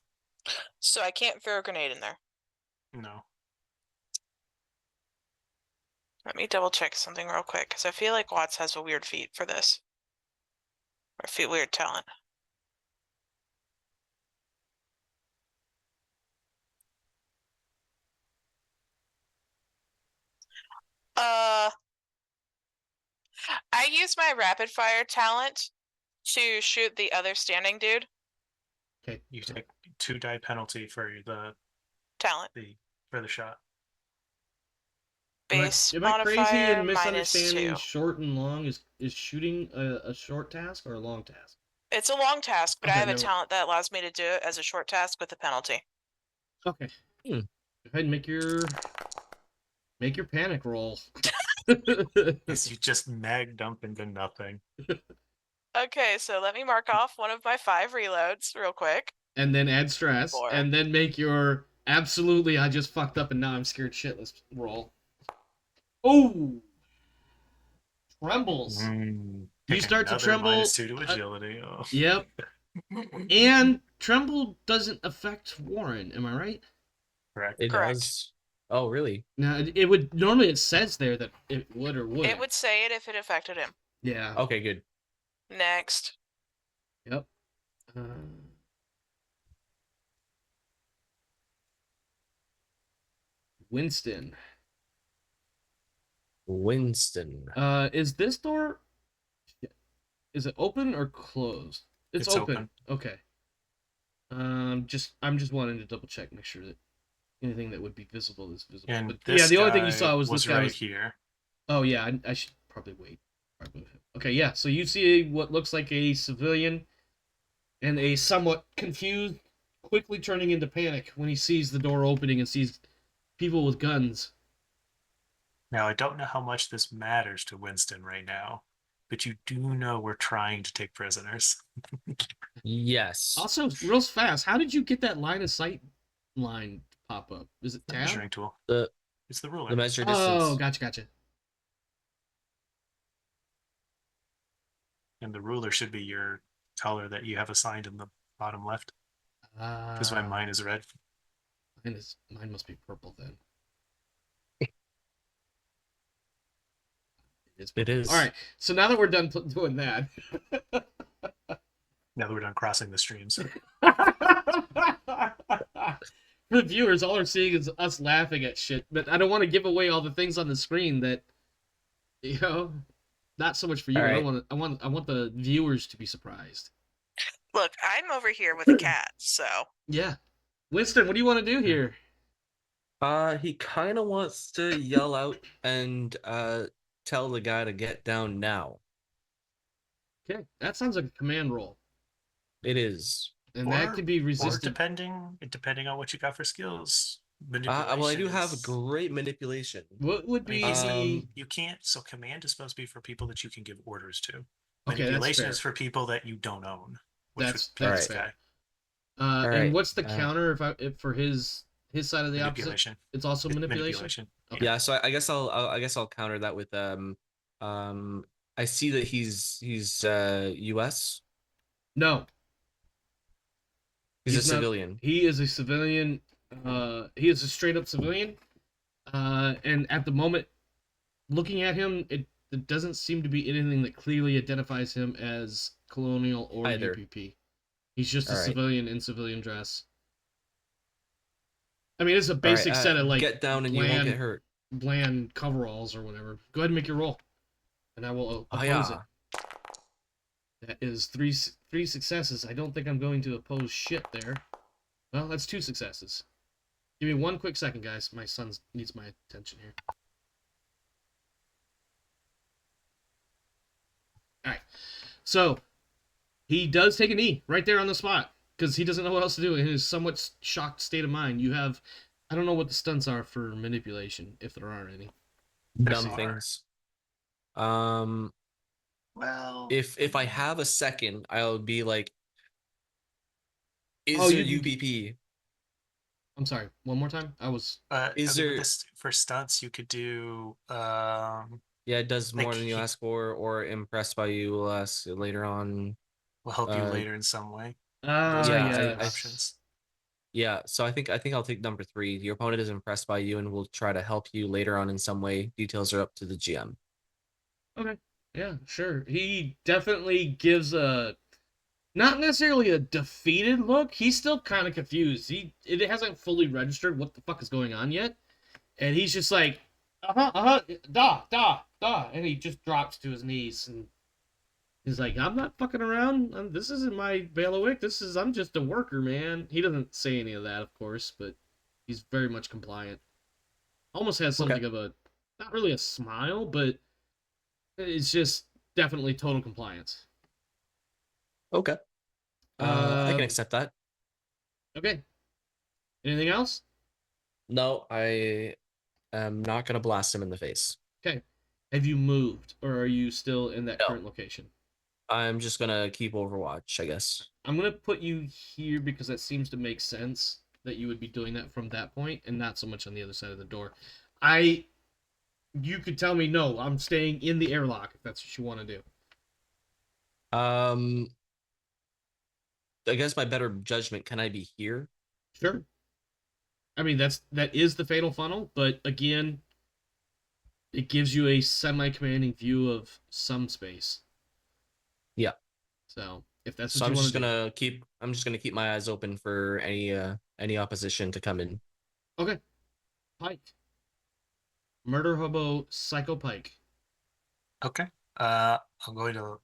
So I can't throw a grenade in there. No. Let me double check something real quick because I feel like Watts has a weird feat for this. Or weird talent. I use my rapid fire talent to shoot the other standing dude. Okay. You take 2 die penalty for Talent. for the shot. Base am I crazy modifier in misunderstanding -2. short and long? Is shooting a short task or a long task? It's a long task, but I Okay, have a never- talent that allows me to do it as a short task with a penalty. Okay. Hmm. Go ahead and make your panic roll. As you just mag dump into nothing. Okay, so let me mark off one of my 5 reloads real quick. And then add stress. 4. And then make your absolutely I just fucked up and now I'm scared shitless roll. Oh! Trembles. You Take start to another tremble. -2 to agility. Oh. Yep. And tremble doesn't affect Warren, am I right? Correct. It Correct. does. Oh, really? Now it would normally it says there that it would or wouldn't. It would say it if it affected him. Yeah. Okay, good. Next. Yep. Winston. Winston. Is this door? Is it open or closed? It's open. Okay. I'm just wanting to double check, make sure that anything that would be visible is visible. And But this yeah, the only thing you guy saw was this guy right here. Oh yeah, I should probably wait. Okay, yeah. So you see what looks like a civilian, and a somewhat confused, quickly turning into panic when he sees the door opening and sees people with guns. Now, I don't know how much this matters to Winston right now, but you do know we're trying to take prisoners. Yes. Also, real fast, how did you get that line of sight line pop up? Is it The tab? measuring tool. The It's the ruler. the measure distance. Oh, gotcha. And the ruler should be your color that you have assigned in the bottom left. Because my mine is red. Mine must be purple then. It is. All right. So now that we're done doing that, Now that we're done crossing the streams. for the viewers, all they're seeing is us laughing at shit. But I don't want to give away all the things on the screen that, not so much for you. All But right. I want the viewers to be surprised. Look, I'm over here with a cat, so. Yeah, Winston, what do you want to do here? He kind of wants to yell out and tell the guy to get down now. Okay, that sounds like a command roll, It is. and that could be Or resisted. depending on what you got for skills. Well, I do have is- great manipulation. What would I mean, be Um, you can't. So command is supposed to be for people that you can give orders to. Okay, that's Manipulation fair. is for people that you don't own. That's that's this fair. guy. And right, what's the counter if for his side of the opposite? Manipulation. It's also manipulation. Okay. Yeah, so I guess I'll counter that with I see that he's US. No, He's a He's not- civilian. he is a civilian. He is a straight up civilian. And at the moment, looking at him, it doesn't seem to be anything that clearly identifies him as colonial or Either. UPP. He's just a All right. civilian in civilian dress. I mean, it's a basic set of like get down and you won't bland, get hurt. bland coveralls or whatever. Go ahead and make your roll, and I will Oh oppose yeah. it. That is three successes. I don't think I'm going to oppose shit there. Well, that's 2 successes. Give me 1 quick second, guys. My son needs my attention here. Alright. So, he does take a knee right there on the spot because he doesn't know what else to do in his somewhat shocked state of mind. You have, I don't know what the stunts are for manipulation, if there are any. Dumb Bizarre. things. Well, If I have a second, I'll be like, is Oh, there you UPP? I'm sorry, one more time? I was... Is I mean, there- this, for stunts you could do Yeah, it does more Like, than you he- ask for, or impressed by you will ask later on. will help you Uh, later in some way. Ah, Those yeah, are yeah. the options. Yeah, so I think I'll take number 3. Your opponent is impressed by you and will try to help you later on in some way. Details are up to the GM. Okay. Yeah, sure. He definitely gives a not necessarily a defeated look. He's still kind of confused. It hasn't fully registered what the fuck is going on yet, and he's just like, da, and he just drops to his knees and he's like, I'm not fucking around. This isn't my bailiwick. I'm just a worker, man. He doesn't say any of that, of course, but he's very much compliant. Almost has Okay. something of a, not really a smile, but it's just definitely total compliance. Okay. I can accept that. Okay. Anything else? No, I am not gonna blast him in the face. Okay. Have you moved, or are you still in that No. current location? I'm just gonna keep Overwatch, I guess. I'm gonna put you here because that seems to make sense that you would be doing that from that point and not so much on the other side of the door. You could tell me no, I'm staying in the airlock if that's what you want to do. Um, I guess by better judgment, can I be here? Sure. I mean that is the fatal funnel, but again, it gives you a semi-commanding view of some space. Yeah. So if that's So what I'm you want just to do. gonna keep my eyes open for any opposition to come in. Okay. Pike. Murder hobo psycho Pike. Okay. I'm going to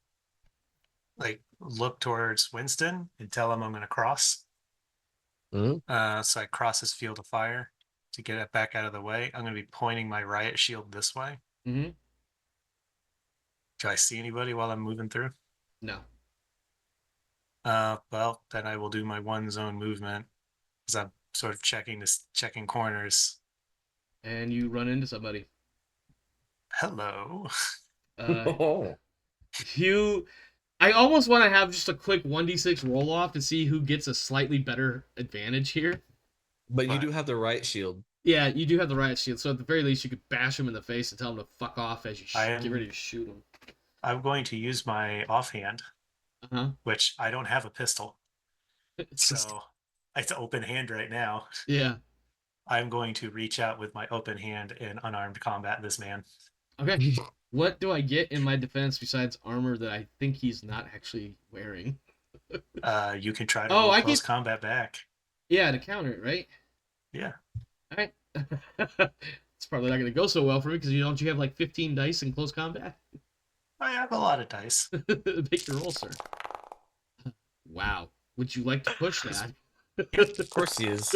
like look towards Winston and tell him I'm going to cross. Mhm. So I cross his field of fire to get it back out of the way. I'm going to be pointing my riot shield this way. Mm-hmm. Do I see anybody while I'm moving through? No. Well, then I will do my one zone movement because I'm sort of checking corners. And you run into somebody. Hello. Uh, Oh. you I almost want to have just a quick 1d6 roll off to see who gets a slightly better advantage here. But you But- do have the right shield. Yeah, you do have the riot shield, so at the very least you could bash him in the face and tell him to fuck off as you I get am- ready to shoot him. I'm going to use my offhand, Uh-huh. which I don't have a pistol. So it's an open hand right now. Yeah. I'm going to reach out with my open hand and unarmed combat this man. Okay. What do I get in my defense besides armor that I think he's not actually wearing? You can try to Oh, roll I close get- combat back. Yeah, to counter it, right? Yeah. All right. It's probably not going to go so well for me because you have like 15 dice in close combat. I have a lot of dice. Make your roll, sir. Wow. Would you like to push that? Of course he is.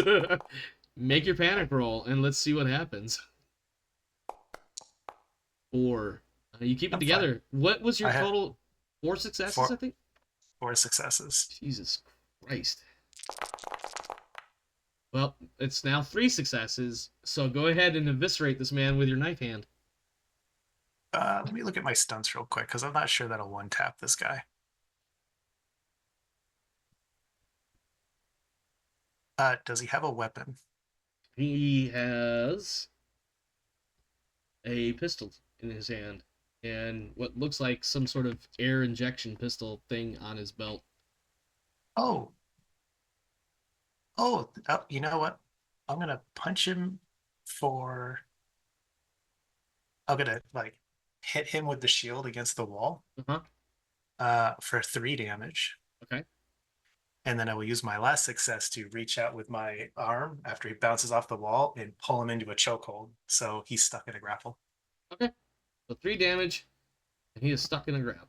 Make your panic roll and let's see what happens. 4. You keep it I'm together. What was your I have- total? 4 successes, 4. I think? 4 successes. Jesus Christ. Well, it's now 3 successes, so go ahead and eviscerate this man with your knife hand. Let me look at my stunts real quick because I'm not sure that'll one tap this guy. Does he have a weapon? He has a pistol in his hand and what looks like some sort of air injection pistol thing on his belt. Oh, you know what? I'm gonna punch him for. I'm gonna like hit him with the shield against the wall. For 3 damage. Okay. And then I will use my last success to reach out with my arm after he bounces off the wall and pull him into a chokehold. So he's stuck in a grapple. Okay. So 3 damage, and he is stuck in a grab.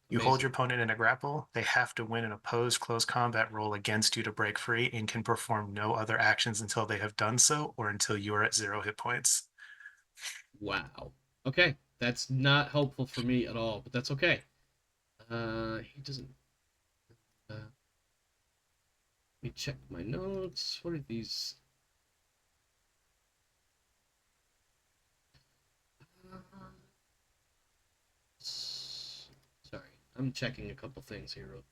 You Amazing. hold your opponent in a grapple. They have to win an opposed close combat roll against you to break free and can perform no other actions until they have done so or until you are at 0 hit points. Wow. Okay. That's not helpful for me at all, but that's okay. He doesn't. Let me check my notes. What are these? Sorry, I'm checking a couple things here.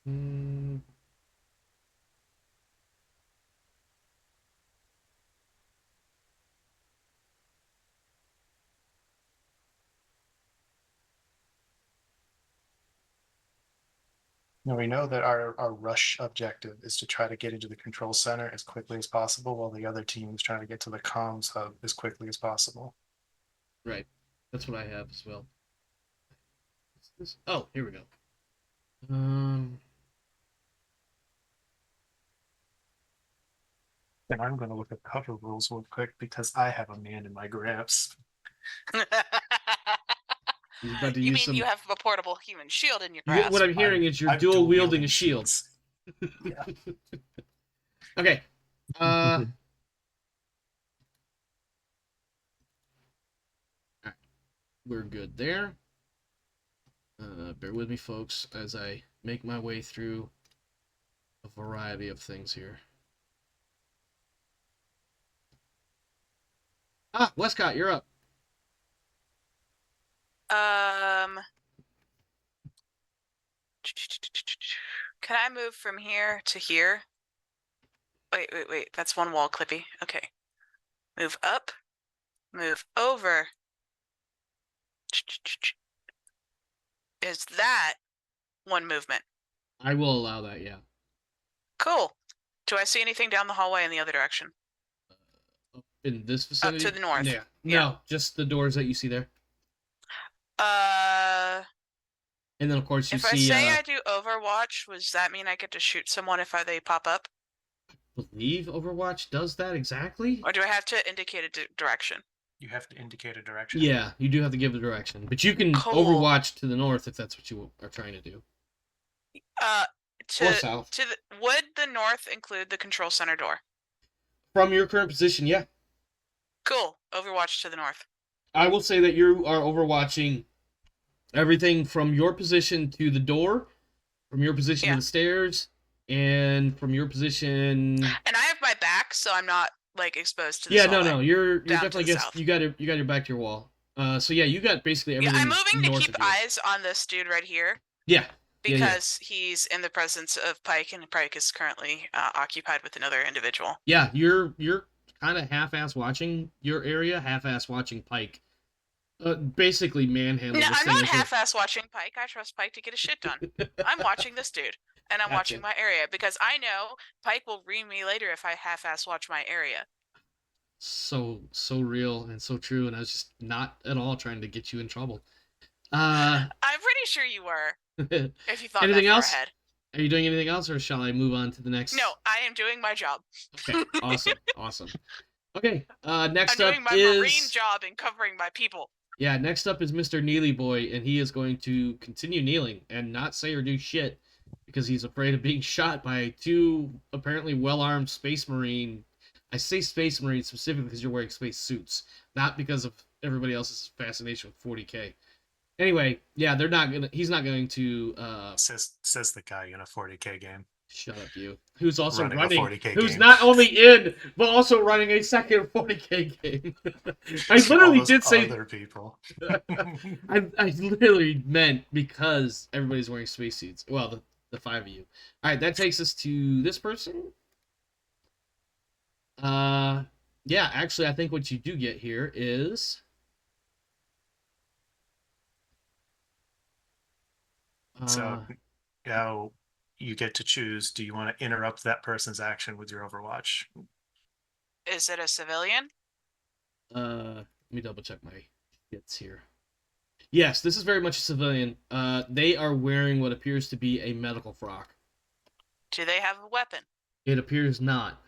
Hmm. Now we know that our rush objective is to try to get into the control center as quickly as possible, while the other team is trying to get to the comms hub as quickly as possible. Right. That's what I have as well. What's this? Oh, here we go. Um. And I'm going to look at cover rules real quick because I have a man in my grasp. He's about to You use mean some. you have a portable human shield in your What grasp? I'm hearing is you're I'm dual wielding a dual-wielding shield. Yeah. Okay. Alright. We're good there. Bear with me, folks, as I make my way through a variety of things here. Ah, Wescott, you're up. Can I move from here to here? Wait. That's one wall, Clippy. Okay. Move up. Move over. Is that one movement? I will allow that, yeah. Cool. Do I see anything down the hallway in the other direction? In this vicinity? Up to the north. Yeah. Yeah. No, just the doors that you see there. And then, of course, you if see... I say I do Overwatch, does that mean I get to shoot someone if they pop up? I believe Overwatch does that exactly? Or do I have to indicate a direction? You have to indicate a direction. Yeah, you do have to give the direction. But you can Cool. Overwatch to the north if that's what you are trying to do. Or south. Would the north include the control center door? From your current position, yeah. Cool. Overwatch to the north. I will say that you are overwatching everything from your position to the door, from your position to the stairs, and from your position. And I have my back, so I'm not like exposed to the Yeah, no, you're definitely the against. You got your back to your wall. So yeah, you got basically everything. Yeah, I'm moving to north keep of you. eyes on this dude right here. Yeah. Because he's in the presence of Pike, and Pike is currently occupied with another individual. Yeah, you're kind of half-ass watching your area, half-ass watching Pike. Basically manhandle. No, this I'm thing not until... half-ass watching Pike. I trust Pike to get his shit done. I'm watching this dude, and I'm watching my area because I know Pike will ream me later if I half-ass watch my area. So real and so true, and I was just not at all trying to get you in trouble. I'm pretty sure you were. If you thought anything that far else? ahead. Are you doing anything else, or shall I move on to the next? No, I am doing my job. Okay, awesome. Okay, next I'm up doing my is... marine job in covering my people. Yeah, next up is Mr. Neely Boy, and he is going to continue kneeling and not say or do shit because he's afraid of being shot by two apparently well-armed Space Marine. I say Space Marine specifically because you're wearing space suits, not because of everybody else's fascination with 40K. Anyway, yeah, he's not going to says the guy in a 40K game. Shut up, you. Who's also running a 40K who's game. not only in but also running a second 40K game. I literally did say other people. I literally meant because everybody's wearing spacesuits. Well, the five of you. All right, that takes us to this person. Yeah, actually, I think what you do get here is so now you get to choose. Do you want to interrupt that person's action with your Overwatch? Is it a civilian? Let me double check my hits here. Yes, this is very much a civilian. They are wearing what appears to be a medical frock. Do they have a weapon? It appears not.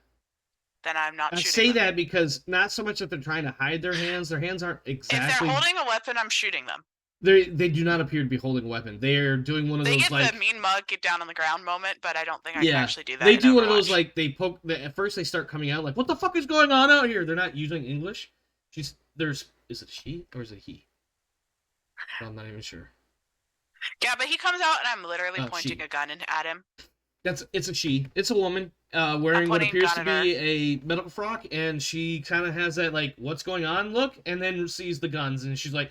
Then I'm not shooting. I say them. that because not so much that they're trying to hide their hands. Their hands aren't exactly. If they're holding a weapon, I'm shooting them. They do not appear to be holding a weapon. They're doing one of those They get like the mean mug, get down on the ground moment, but I don't think I can actually do that. They do one of Overwatch. those like they poke. At first, they start coming out like, "What the fuck is going on out here?" They're not using English. Is it she or is it he? I'm not even sure. Yeah, but he comes out and I'm literally pointing a gun at him. It's a she. It's a woman wearing what appears to be a medical frock, and she kind of has that like, "What's going on?" look, and then sees the guns, and she's like,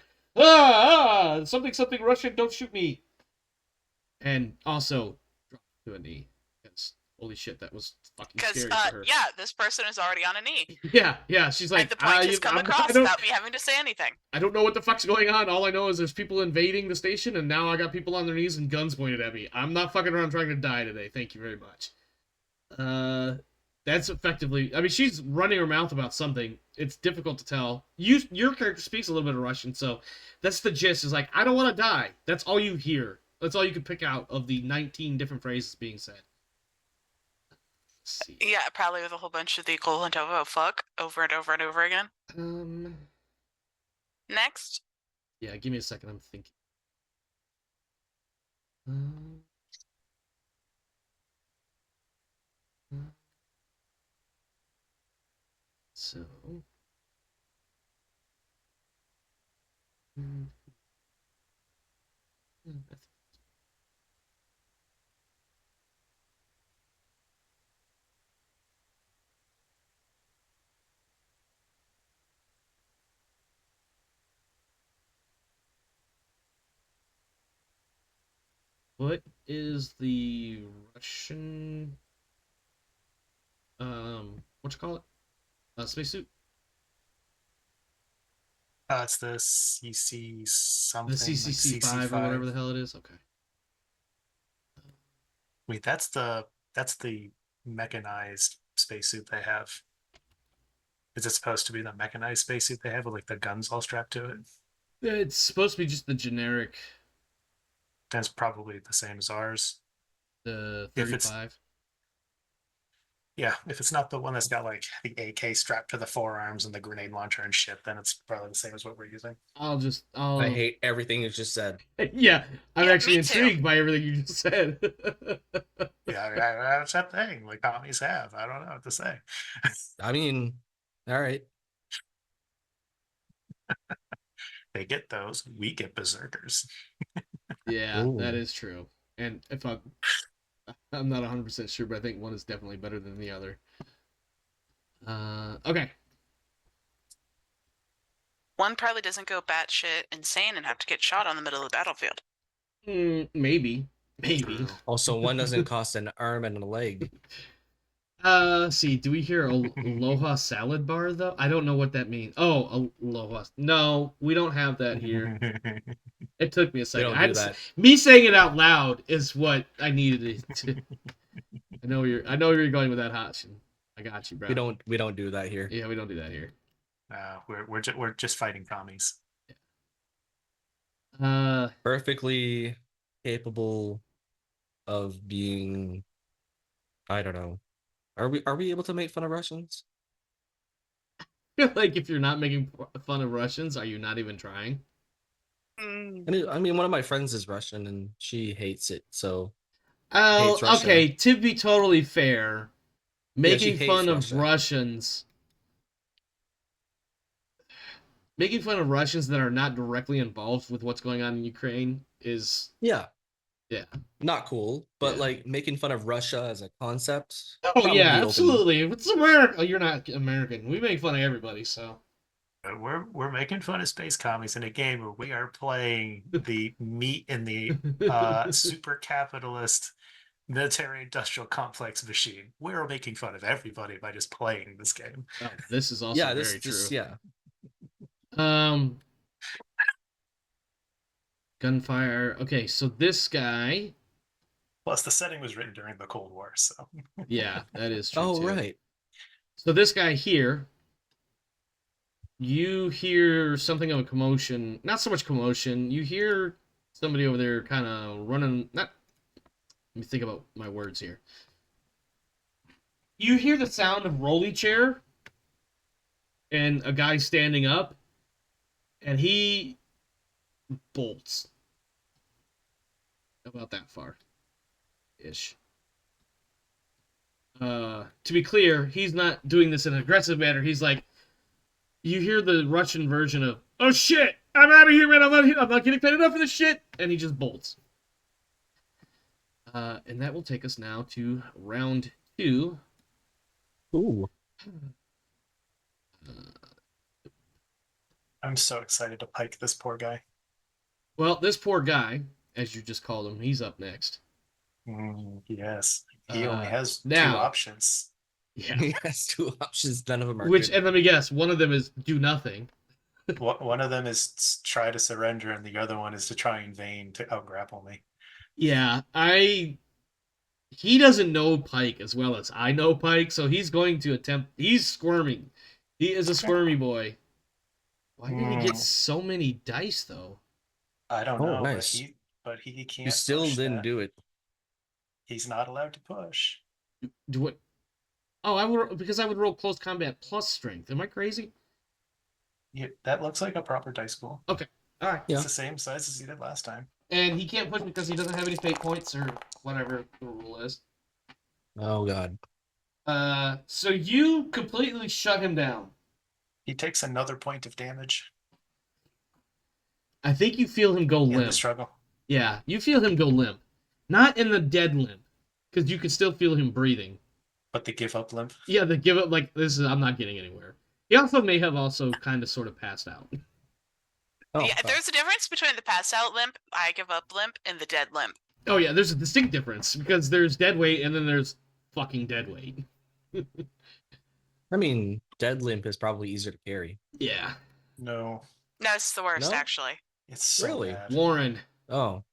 something Russian, don't shoot me. And also drop to a knee. Because holy shit, that was fucking Because, scary for her. yeah, this person is already on a knee. Yeah, she's like, And the point has come across without me having to say anything. I don't know what the fuck's going on. All I know is there's people invading the station, and now I got people on their knees and guns pointed at me. I'm not fucking around trying to die today. Thank you very much. That's effectively... I mean, she's running her mouth about something. It's difficult to tell. Your character speaks a little bit of Russian, so that's the gist. Is like, I don't want to die. That's all you hear. That's all you can pick out of the 19 different phrases being said. See. Yeah, probably with a whole bunch of the equivalent of "oh fuck" over and over and over again. Next. Yeah, give me a second. I'm thinking. So. What is the Russian what you call it? Spacesuit? It's the CC something. The CCC-5 or whatever the hell it is. Okay. Wait, that's the mechanized spacesuit they have. Is it supposed to be the mechanized spacesuit they have with like the guns all strapped to it? It's supposed to be just the generic. That's probably the same as ours. The 35. If it's not the one that's got like the AK strapped to the forearms and the grenade launcher and shit, then it's probably the same as what we're using. I hate everything you just said. Yeah, I'm actually intrigued too. by everything you just said. Yeah, that's that thing like commies have. I don't know what to say. I mean, all right. They get those, we get berserkers. Yeah, Ooh. that is true. And if I'm not 100% sure, but I think one is definitely better than the other. Okay. One probably doesn't go batshit insane and have to get shot on the middle of the battlefield. Maybe. Also, one doesn't cost an arm and a leg. See, do we hear Aloha salad bar though? I don't know what that means. Oh, Aloha. No, we don't have that here. It took me a second. We don't do that. Me saying it out loud is what I needed to. I know where you're going with that, Hotchin. I got you, bro. We don't do that here. Yeah, we don't do that here. We're just fighting commies. Perfectly capable of being, I don't know. Are we able to make fun of Russians? Like, if you're not making fun of Russians, are you not even trying? I mean, one of my friends is Russian and she hates it. So. Oh, Hates okay. To be totally fair, making hates fun of Russia. Making fun of Russians that are not directly involved with what's going on in Ukraine is Yeah. Yeah. Not cool, but Yeah. like making fun of Russia as a concept. Oh probably yeah, open. absolutely. It's America. Oh, you're not American. We make fun of everybody, so. We're making fun of space commies in a game where we are playing the meat in the super capitalist military industrial complex machine. We're making fun of everybody by just playing this game. Oh, this is also this very true. yeah. Gunfire. Okay, so this guy. Plus, the setting was written during the Cold War, so. Yeah, that is true. Oh, too. right. So this guy here, you hear something of a commotion. Not so much commotion. You hear somebody over there kind of running. Let me think about my words here. You hear the sound of rolly chair and a guy standing up, and he bolts. About that far. Ish. To be clear, he's not doing this in an aggressive manner. He's like, you hear the Russian version of, "Oh shit, I'm out of here, man. I'm not getting paid enough for this shit," and he just bolts. And that will take us now to round 2. Ooh. I'm so excited to pike this poor guy. Well, this poor guy, as you just called him, he's up next. Yes. He only has two now, options. Yeah. He has 2 options. None of them are Which, good. and let me guess, one of them is do nothing. One of them is try to surrender, and the other one is to try in vain to outgrapple me. Yeah, he doesn't know Pike as well as I know Pike, so he's going to attempt. He's squirming. He is a squirmy boy. Why did he get so many dice though? I don't Oh, know, nice. but he can't. You still push didn't that. do it. He's not allowed to push. Do it. Oh, I would because I would roll close combat plus strength. Am I crazy? Yeah, that looks like a proper dice pool. Okay. All right. Yeah. It's the same size as he did last time. And he can't push because he doesn't have any fate points or whatever the rule is. Oh god. So you completely shut him down. He takes another point of damage I think you feel him go in the limp. struggle. Yeah, you feel him go limp. Not in the dead limp, because you can still feel him breathing. But the give up limp. Yeah, the give up, like, this is, I'm not getting anywhere. He also may have also kind of sort of passed out. Oh, Yeah, there's a difference between the pass out limp, I give up limp, and the dead limp. Oh yeah, there's a distinct difference, because there's dead weight and then there's fucking dead weight. I mean, dead limp is probably easier to carry. Yeah. No, No, it's the worst, No? actually. it's so Really? bad. Warren. Oh.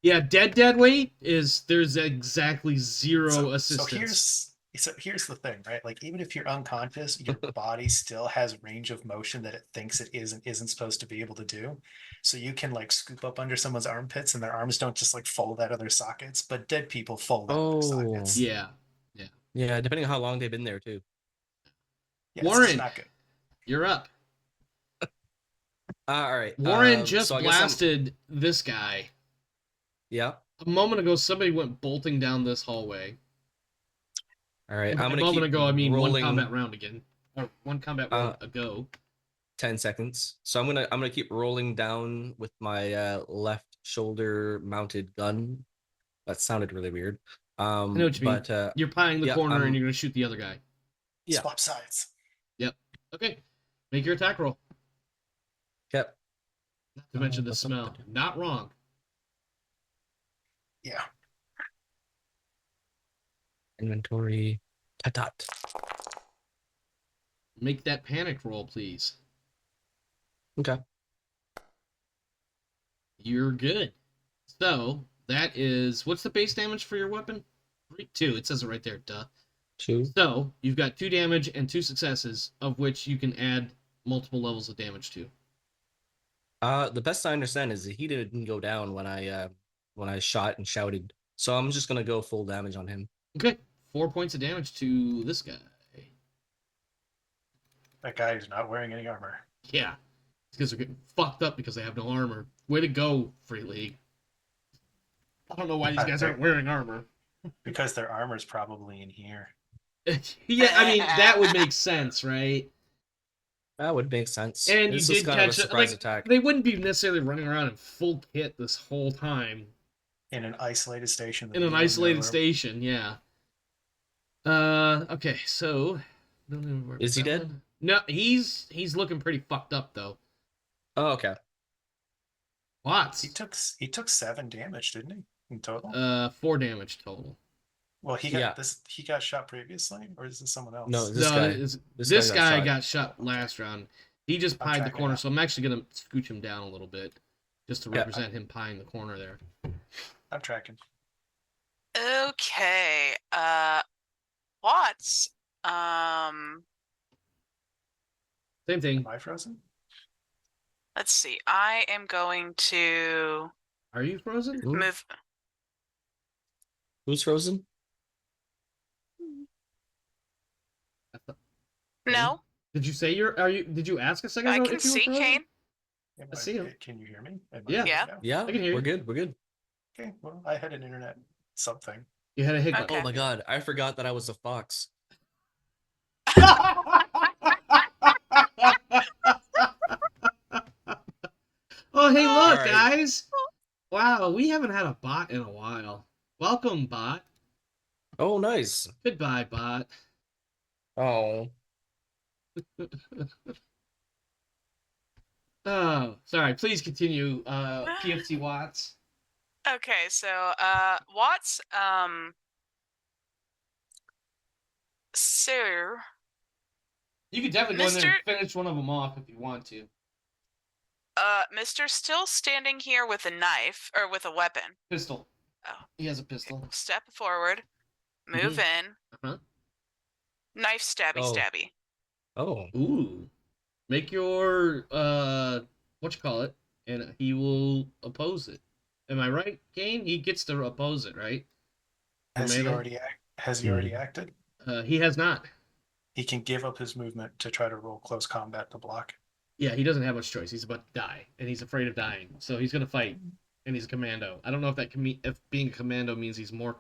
Yeah, dead weight is, there's exactly zero So assistance. here's the thing, right? Like, even if you're unconscious, your body still has range of motion that it thinks it is and isn't supposed to be able to do. So you can like scoop up under someone's armpits and their arms don't just like fold out of their sockets, but dead people fold out of their sockets. Yeah. Yeah, depending on how long they've been there too. Yeah, it's Warren. just not good. You're up. All right. Warren just so I guess blasted this guy. Yeah. A moment ago, somebody went bolting down this hallway. All right. And I'm by gonna a moment keep ago, I mean rolling one combat round again, or one combat round ago. 10 seconds. So I'm gonna keep rolling down with my left shoulder mounted gun. That sounded really weird. I know what you mean. You're pieing the corner and you're gonna shoot the other guy. Yeah. Swap sides. Yep. Okay. Make your attack roll. Yep. Not to mention the smell. Not wrong. Yeah. Inventory. Tatat. Make that panic roll, please. Okay. You're good. So that is, what's the base damage for your weapon? 2. It says it right there. Duh. 2. So you've got 2 damage and 2 successes, of which you can add multiple levels of damage to. The best I understand is that he didn't go down when I shot and shouted. So I'm just gonna go full damage on him. Okay. 4 points of damage to this guy. That guy is not wearing any armor. Yeah. These guys are getting fucked up because they have no armor. Way to go, Free League. I don't know why these guys aren't wearing armor. Because their armor's probably in here. Yeah, I mean, that would make sense, right? That would make sense. And This you is did kind of a catch it. surprise Like, attack. they wouldn't be necessarily running around in full kit this whole time. In an isolated station. In an isolated station, yeah. Okay, so... Is he dead? No, he's looking pretty fucked up, though. Oh, okay. Watts. He took 7 damage, didn't he? In total? 4 damage total. Well, he got shot previously, or is this someone else? No, this guy guy got shot last round. He just pied the corner, so I'm actually gonna scooch him down a little bit, just to represent him pieing the corner there. I'm tracking. Okay. Watts. Same thing. Am I frozen? Let's see. I am going to Are you frozen? move. Who's frozen? No, Did you say did you ask a second I ago can if you were see frozen? Kane. I see him. Can you hear me? Yeah. Yeah. Now? Yeah, I can hear we're you. good. We're good. Okay, well, I had an internet something. You had a hiccup. Okay. Oh my god, I forgot that I was a fox. Oh, hey, look, Alright. guys. Wow, we haven't had a bot in a while. Welcome, bot. Oh, nice. Goodbye, bot. Oh. Oh, sorry. Please continue, PFT Watts. Okay, so Watts So, You could definitely go in there Mr. and finish one of them off if you want to. Mr. still standing here with a knife or with a weapon. Pistol. Oh. He has a pistol. Step forward, move in, Uh-huh. knife stabby. Oh. Ooh. Make your what you call it, and he will oppose it. Am I right, Kane? He gets to oppose it, right? Has he Melee? already acted? He has not. He can give up his movement to try to roll close combat to block. Yeah, he doesn't have much choice. He's about to die, and he's afraid of dying, so he's gonna fight. And he's a commando. I don't know if that if being a commando means he's more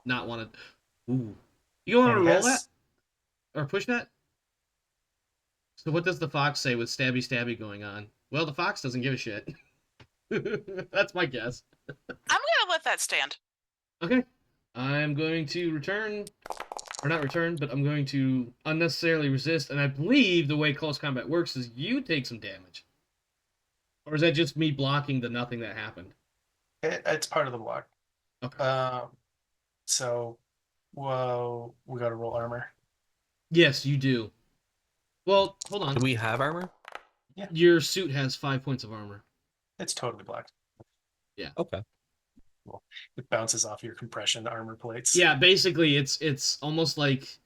not wanted. Ooh, you want to roll that or push that? So what does the fox say with stabby going on? Well, the fox doesn't give a shit. That's my guess. I'm gonna let that stand. Okay, I'm going to return, or not return, but I'm going to unnecessarily resist. And I believe the way close combat works is you take some damage. Or is that just me blocking the nothing that happened? It's part of the block. Okay. So, whoa, we got to roll armor. Yes, you do. Well, hold on. Do we have armor? Yeah. Your suit has 5 points of armor. It's totally blocked. Yeah. Okay. Well, it bounces off your compression armor plates. Yeah, basically, it's almost like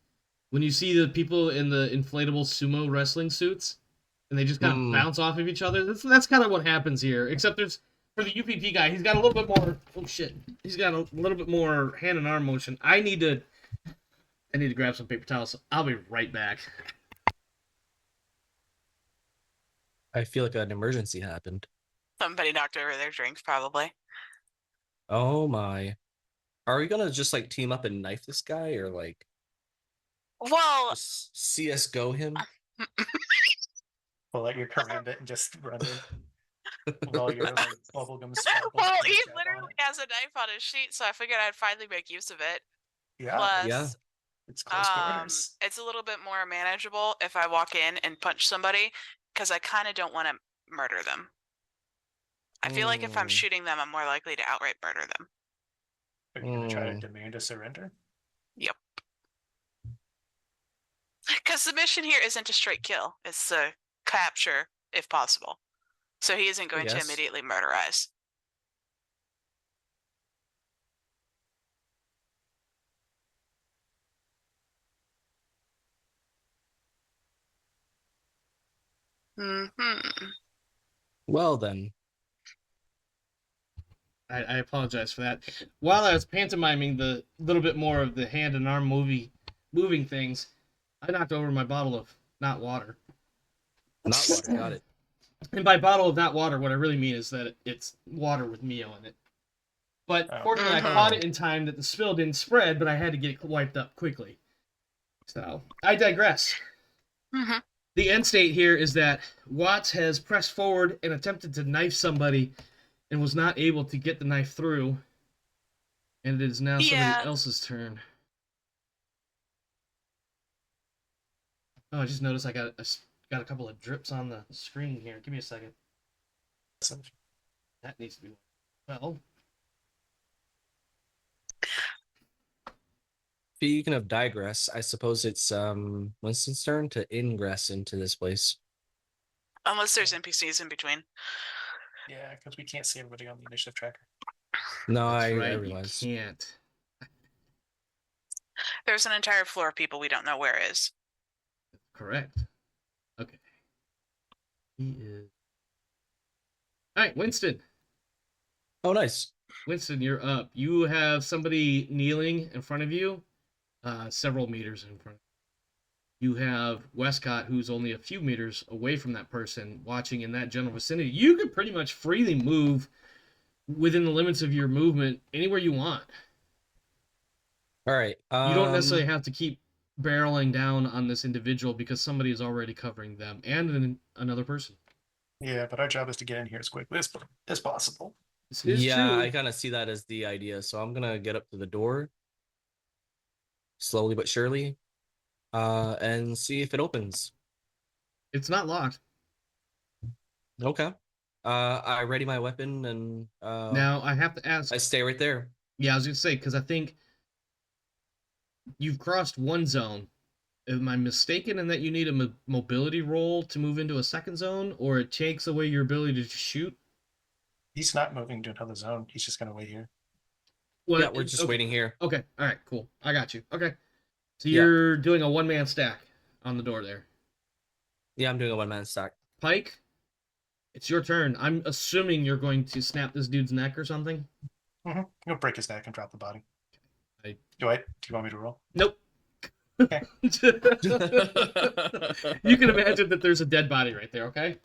when you see the people in the inflatable sumo wrestling suits, and they just kind of bounce off of each other. That's kind of what happens here. Except there's for the UPP guy, he's got a little bit more. Oh shit! He's got a little bit more hand and arm motion. I need to grab some paper towels. So I'll be right back. I feel like an emergency happened. Somebody knocked over their drinks, probably. Oh my. Are we gonna just like team up and knife this guy or like Well, just CS:GO him? Pull out your commandant and just run in. While your like, bubblegum sparkles. well, he literally has a knife on his sheet, so I figured I'd finally make use of it. Yeah. Plus, it's close quarters. it's a little bit more manageable if I walk in and punch somebody, because I kind of don't want to murder them. I feel like if I'm shooting them, I'm more likely to outright murder them. Are you going to try to demand a surrender? Yep. Because the mission here isn't a straight kill. It's a capture, if possible. So he isn't going to immediately murderize. Mm-hmm. Well then. I apologize for that. While I was pantomiming the little bit more of the hand and arm moving things, I knocked over my bottle of not water. Not water, got it. And by bottle of not water, what I really mean is that it's water with Mio in it. But fortunately, I caught it in time that the spill didn't spread, but I had to get it wiped up quickly. So, I digress. Mm-hmm. The end state here is that Watts has pressed forward and attempted to knife somebody and was not able to get the knife through. And it is now somebody else's turn. Oh, I just noticed I got a couple of drips on the screen here. Give me a second. That needs to be well. Speaking of digress, I suppose it's Winston's turn to ingress into this place. Unless there's NPCs in between. Yeah, because we can't see everybody on the initiative tracker. No, That's I realize. You can't. There's an entire floor of people we don't know where is. Correct. Okay. He is. All right, Winston. Oh, nice. Winston, you're up. You have somebody kneeling in front of you, several meters in front. You have Wescott, who's only a few meters away from that person, watching in that general vicinity. You can pretty much freely move within the limits of your movement anywhere you want. All right. You don't necessarily have to keep barreling down on this individual because somebody is already covering them and another person. Yeah, but our job is to get in here as quickly as possible. This is yeah, true. I kind of see that as the idea. So I'm gonna get up to the door, slowly but surely, and see if it opens. It's not locked. Okay. I ready my weapon and now I have to ask. I stay right there. Yeah, I was gonna say because I think you've crossed one zone. Am I mistaken in that you need a mobility roll to move into a second zone, or it takes away your ability to shoot? He's not moving to another zone. He's just going to wait here. Well, Yeah, we're just waiting here. Okay, all right, cool. I got you. Okay, so Yeah. you're doing a one-man stack on the door there. Yeah, I'm doing a one-man stack. Pike, it's your turn. I'm assuming you're going to snap this dude's neck or something. Mm-hmm. He'll break his neck and drop the body. I- Do you want me to roll? Nope. Okay. You can imagine that there's a dead body right there, okay?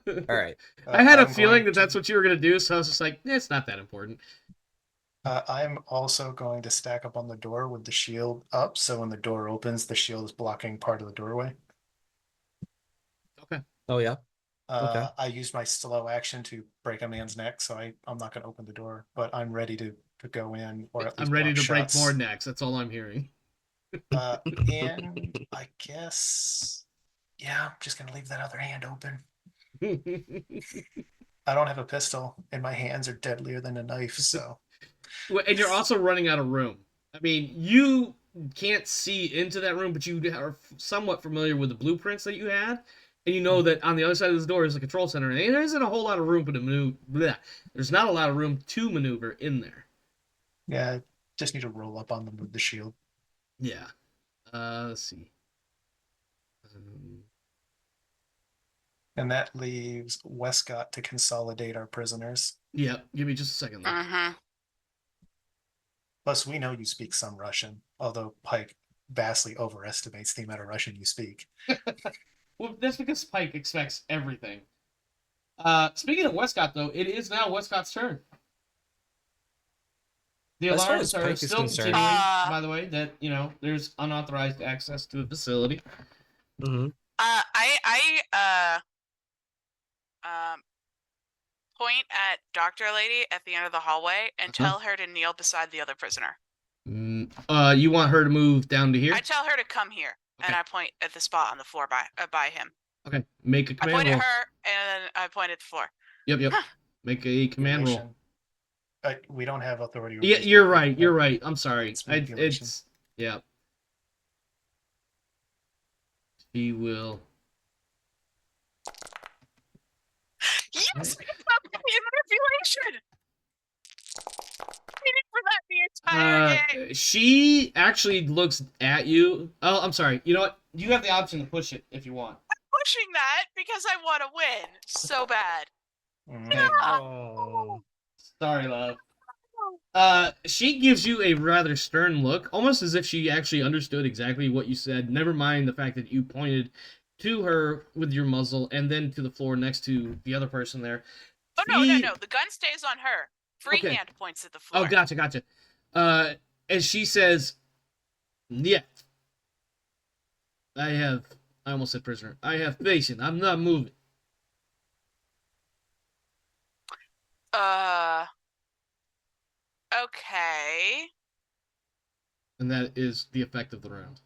All right. I had a I'm feeling going that that's what you were going to do, so I was just like, it's not that important. I'm also going to stack up on the door with the shield up, so when the door opens, the shield is blocking part of the doorway. Okay. Oh yeah. Okay. I used my slow action to break a man's neck, so I'm not going to open the door, but I'm ready to go in, or at least I'm ready block to break shots. more necks. That's all I'm hearing. And I guess, yeah, I'm just going to leave that other hand open. I don't have a pistol, and my hands are deadlier than a knife, so. And you're also running out of room. I mean, you can't see into that room, but you are somewhat familiar with the blueprints that you had. And you know that on the other side of this door is the control center. And there isn't a whole lot of room for the maneuver. There's not a lot of room to maneuver in there. Yeah, just need to roll up on them with the shield. Yeah. Let's see. And that leaves Wescott to consolidate our prisoners. Yeah, give me just a second. Mm-hmm. Plus, we know you speak some Russian, although Pike vastly overestimates the amount of Russian you speak. Well, that's because Pike expects everything. Speaking of Wescott, though, it is now Wescott's turn. The As far alarms as are Pike is still concerned- continuing, by the way, that, there's unauthorized access to the facility. Mm-hmm. Point at Dr. Lady at the end of the hallway and tell her to kneel beside the other prisoner. You want her to move down to here? I tell her to come here, and Okay. I point at the spot on the floor by him. Okay, make a I command point roll. at her, and then I point at the floor. Yep. Make a command roll. We don't have authority. over Yeah, these you're people. right. You're right. I'm sorry. It's manipulation. Yeah. He will. Yes, manipulation. Waiting for that the entire game. She actually looks at you. Oh, I'm sorry. You know what? You have the option to push it if you want. I'm pushing that because I want to win so bad. Mhm. Oh. Sorry, love. She gives you a rather stern look, almost as if she actually understood exactly what you said. Never mind the fact that you pointed to her with your muzzle and then to the floor next to the other person there. Oh, no. The gun stays on her. Freehand points at the floor. Oh, gotcha. And she says, yeah. I almost said prisoner. I have patience. I'm not moving. Okay. And that is the effect of the round.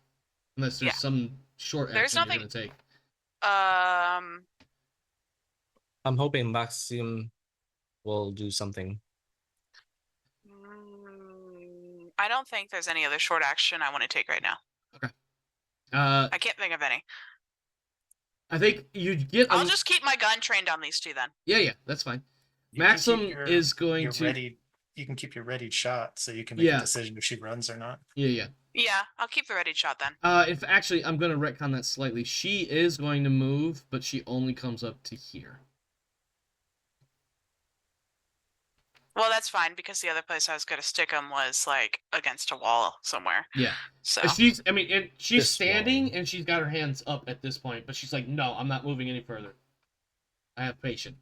Unless there's some short action There's you're nothing- going to take. I'm hoping Maxim will do something. I don't think there's any other short action I want to take right now. Okay. I can't think of any. I think you get. I'll just keep my gun trained on these two then. Yeah, that's fine. You can Maxim keep your- is going your to. ready. You can keep your readied shot, so you can make a decision if she runs or not. Yeah. Yeah, I'll keep the ready shot then. If actually, I'm going to retcon that slightly. She is going to move, but she only comes up to here. Well, that's fine because the other place I was going to stick him was like against a wall somewhere. Yeah. So And she's This standing one. and she's got her hands up at this point, but she's like, no, I'm not moving any further. I have patience.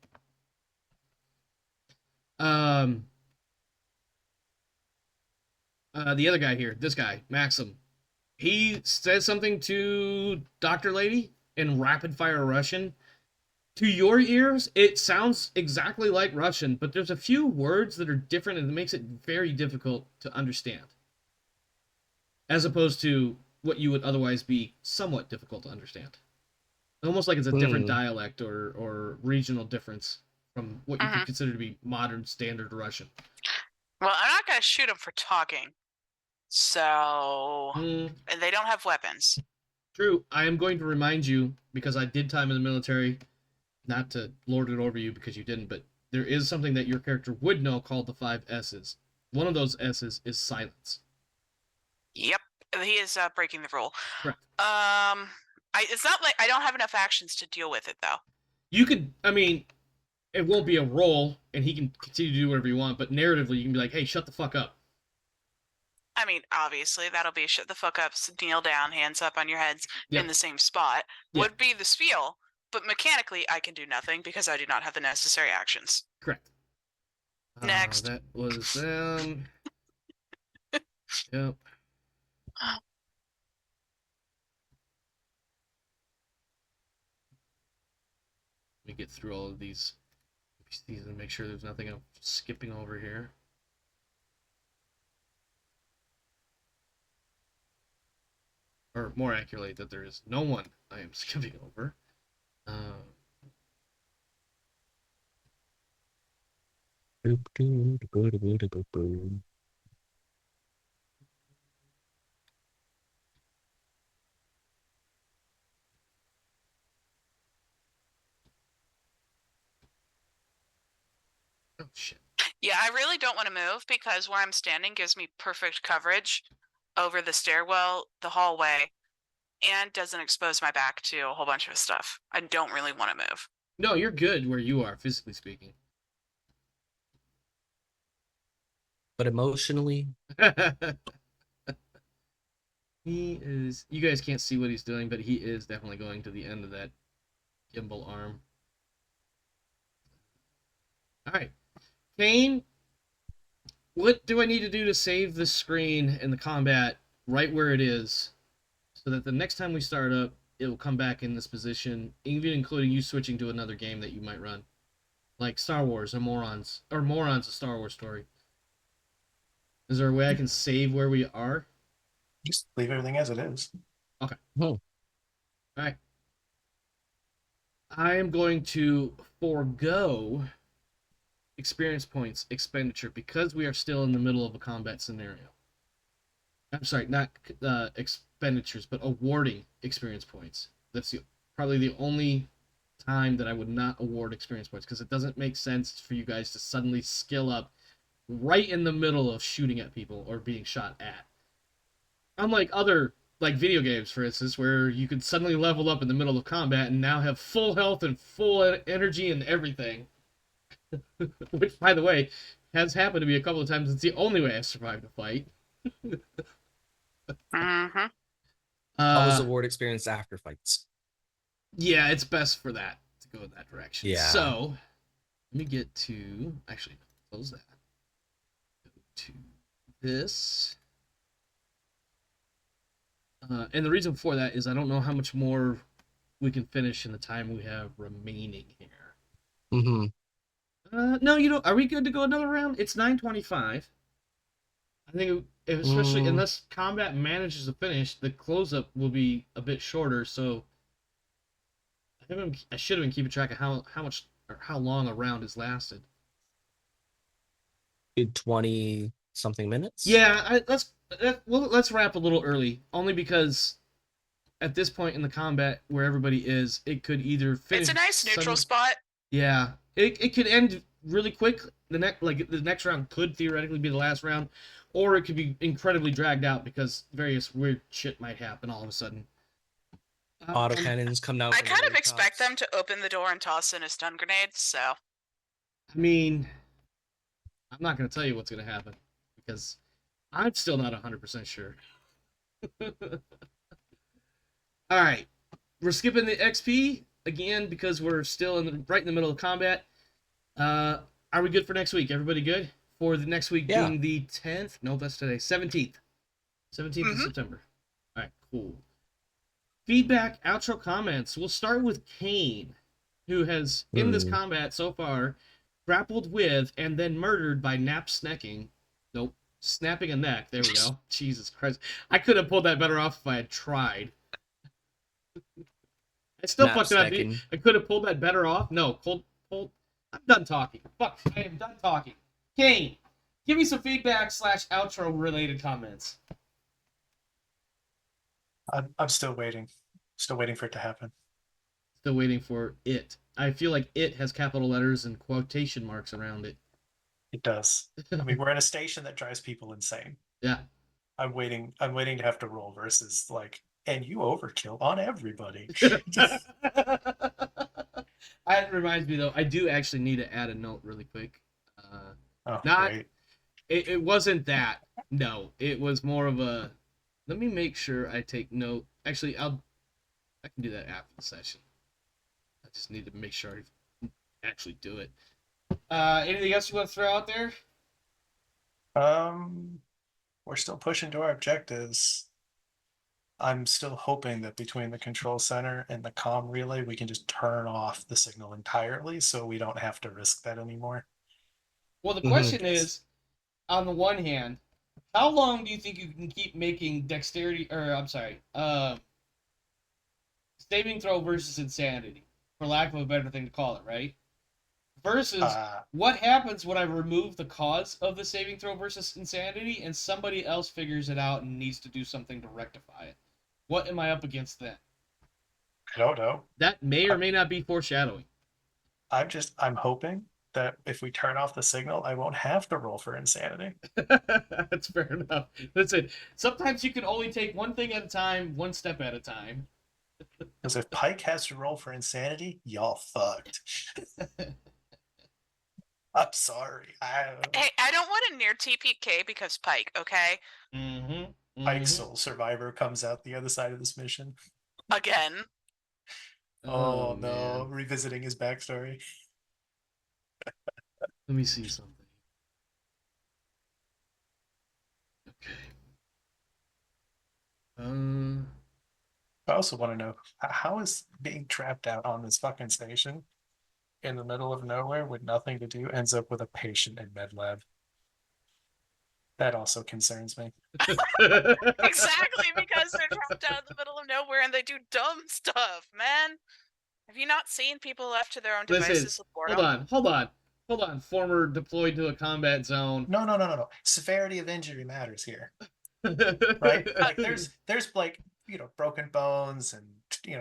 The other guy here, this guy, Maxim, he says something to Dr. Lady in rapid fire Russian. To your ears, it sounds exactly like Russian, but there's a few words that are different and it makes it very difficult to understand. As opposed to what you would otherwise be somewhat difficult to understand. Almost like it's a different dialect or regional difference from what you could consider to be modern standard Russian. Well, I'm not going to shoot him for talking. So, Mm, and they don't have weapons. true. I am going to remind you, because I did time in the military, not to lord it over you because you didn't, but there is something that your character would know called the 5 S's. One of those S's is silence. Yep, he is breaking the rule. Correct. It's not like I don't have enough actions to deal with it though. You could, I mean, it won't be a roll, and he can continue to do whatever you want, but narratively, you can be like, hey, shut the fuck up. I mean, obviously, that'll be shut the fuck up, kneel down, hands up on your heads Yep. in the same spot. Yep. Would be the spiel, but mechanically, I can do nothing because I do not have the necessary actions. Correct. Next. That was them. Yep. Let me get through all of these and make sure there's nothing I'm skipping over here. Or more accurately, that there is no one I am skipping over. Oh, shit. Yeah, I really don't want to move because where I'm standing gives me perfect coverage over the stairwell, the hallway, and doesn't expose my back to a whole bunch of stuff. I don't really want to move. No, you're good where you are, physically speaking. But emotionally, he is. You guys can't see what he's doing, but he is definitely going to the end of that gimbal arm. All right, Kane, what do I need to do to save the screen and the combat right where it is, so that the next time we start up, it will come back in this position, even including you switching to another game that you might run, like Star Wars or Morons, a Star Wars story. Is there a way I can save where we are? Just leave everything as it is. Okay. Oh. All right. I am going to forego experience points expenditure because we are still in the middle of a combat scenario. I'm sorry, not expenditures, but awarding experience points. That's probably the only time that I would not award experience points, because it doesn't make sense for you guys to suddenly skill up right in the middle of shooting at people or being shot at. Unlike other, like video games, for instance, where you could suddenly level up in the middle of combat and now have full health and full energy and everything. Which, by the way, has happened to me a couple of times. It's the only way I survived a fight. Mm-hmm. always award experience after fights. Yeah, it's best for that to go in that direction. Yeah. So, let me get to... Actually, close that. Go to this. And the reason for that is I don't know how much more we can finish in the time we have remaining here. Mm-hmm. No, you don't. Are we good to go another round? It's 9:25. I think, especially unless combat manages to finish, the close-up will be a bit shorter. So I should have been keeping track of how much or how long a round has lasted. 20 something minutes. Yeah, let's wrap a little early, only because at this point in the combat where everybody is, it could either finish. It's a nice neutral spot. Yeah, it could end really quick. The next round could theoretically be the last round, or it could be incredibly dragged out because various weird shit might happen all of a sudden. Autocannons come down. I kind of expect them to open the door and toss in a stun grenade, so. I mean, I'm not going to tell you what's going to happen because I'm still not 100% sure. All right, we're skipping the XP again because we're still right in the middle of combat. Are we good for next week? Everybody good? For the next week being the 10th? No, that's today. 17th. 17th of September. All right, cool. Feedback, outro comments. We'll start with Kane, who has, in this combat so far, grappled with and then murdered by snapping a neck. There we go. Jesus Christ. I could have pulled that better off if I had tried. I still fucked it up. I could have pulled that better off. No, I'm done talking. Fuck, I am done talking. Kane, Give me some feedback / outro related comments. I'm still waiting. Still waiting for it to happen. Still waiting for it. I feel like it has capital letters and quotation marks around it. It does. I mean, we're in a station that drives people insane. Yeah. I'm waiting to have to roll versus like, and you overkill on everybody. That reminds me though, I do actually need to add a note really quick. Not Great. it wasn't that. No, it was more of a. Let me make sure I take note. Actually, I can do that after the session. I just need to make sure I actually do it. Anything else you want to throw out there? We're still pushing to our objectives. I'm still hoping that between the control center and the comm relay, we can just turn off the signal entirely so we don't have to risk that anymore. Well, the question is, on the one hand, how long do you think you can keep making dexterity, or I'm sorry, saving throw versus insanity, for lack of a better thing to call it, right? Versus what happens when I remove the cause of the saving throw versus insanity and somebody else figures it out and needs to do something to rectify it? What am I up against then? I don't know. That may or may not be foreshadowing. I'm hoping that if we turn off the signal, I won't have to roll for insanity. That's fair enough. Listen, sometimes you can only take one thing at a time, one step at a time. Because if Pike has to roll for insanity, y'all fucked. I'm sorry. Hey, I don't want to near TPK because Pike, okay? Pike's Soul Survivor comes out the other side of this mission. Again. Oh no, man. Revisiting his backstory. Let me see something. Okay. I also want to know, how is being trapped out on this fucking station in the middle of nowhere with nothing to do ends up with a patient in med lab? That also concerns me. Exactly, because they're trapped out in the middle of nowhere and they do dumb stuff, man. Have you not seen people left to their own devices? Listen, hold on. Former deployed to a combat zone. No. Severity of injury matters here. Right? Like there's like, broken bones and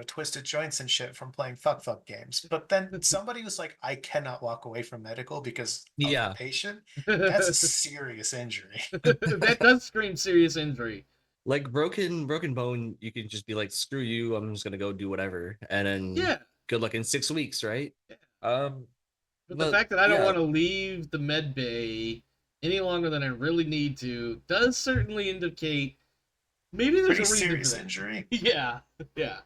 twisted joints and shit from playing fuck games. But then somebody was like, I cannot walk away from medical because of a patient. That's a serious injury. That does scream serious injury. Like broken bone, you can just be like, screw you, I'm just gonna go do whatever. And then good luck in 6 weeks, right? Yeah. But the fact that I don't want to leave the med bay any longer than I really need to does certainly indicate maybe there's a serious injury. Yeah.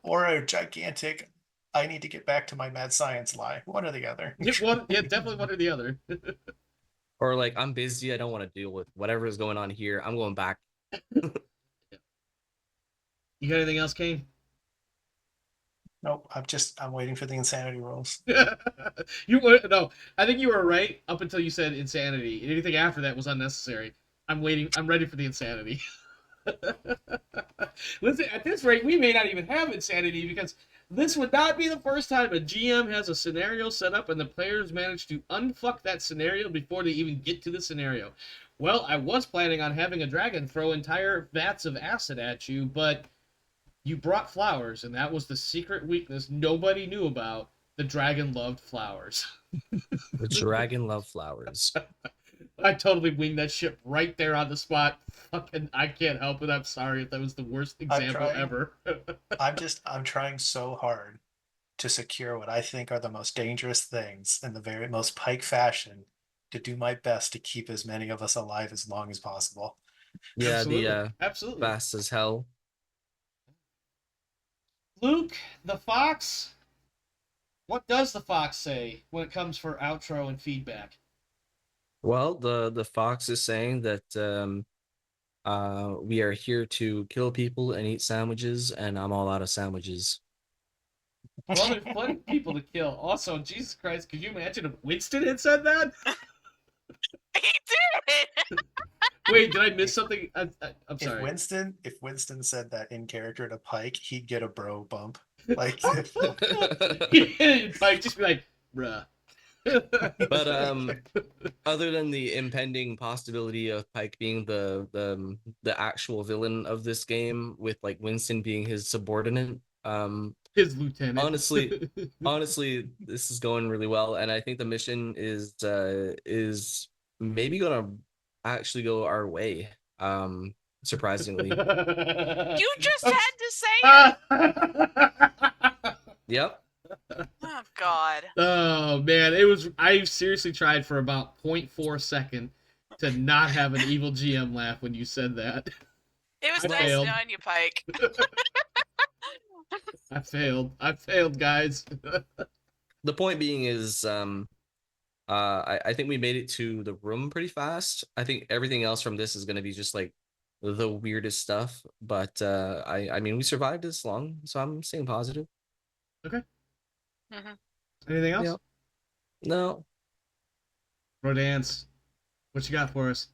Or a gigantic, I need to get back to my mad science lie. One or the other. Definitely one or the other. Or like, I'm busy, I don't want to deal with whatever is going on here. I'm going back. You got anything else, Kane? Nope. I'm waiting for the insanity rolls. No, I think you were right up until you said insanity. Anything after that was unnecessary. I'm waiting. I'm ready for the insanity. Listen, at this rate, we may not even have insanity because this would not be the first time a GM has a scenario set up and the players manage to unfuck that scenario before they even get to the scenario. Well, I was planning on having a dragon throw entire vats of acid at you, but you brought flowers, and that was the secret weakness nobody knew about. The dragon loved flowers. The dragon loved flowers. I totally winged that ship right there on the spot. Fucking, I can't help it. I'm sorry if that was the worst example ever. I'm trying so hard to secure what I think are the most dangerous things in the very most Pike fashion to do my best to keep as many of us alive as long as possible. Yeah, absolutely fast as hell. Luke, the fox. What does the fox say when it comes for outro and feedback? Well, the fox is saying that we are here to kill people and eat sandwiches, and I'm all out of sandwiches. Well, there's plenty of people to kill. Also, Jesus Christ, could you imagine if Winston had said that? He did! Wait, did I miss something? I'm sorry. If Winston said that in character to Pike, he'd get a bro bump. Like, Pike just be like, bruh. But other than the impending possibility of Pike being the actual villain of this game, with like Winston being his subordinate, his lieutenant. honestly, this is going really well, and I think the mission is maybe gonna actually go our way. Surprisingly. You just had to say it. Yep. Oh God. Oh man, I seriously tried for about 0.4 second to not have an evil GM laugh when you said that. It was I nice failed. knowing you, Pike. I failed, guys. The point being is, I think we made it to the room pretty fast. I think everything else from this is going to be just like the weirdest stuff. But I mean, we survived this long, so I'm staying positive. Okay. Mm-hmm. Anything else? Yep. No. Rodance, what you got for us?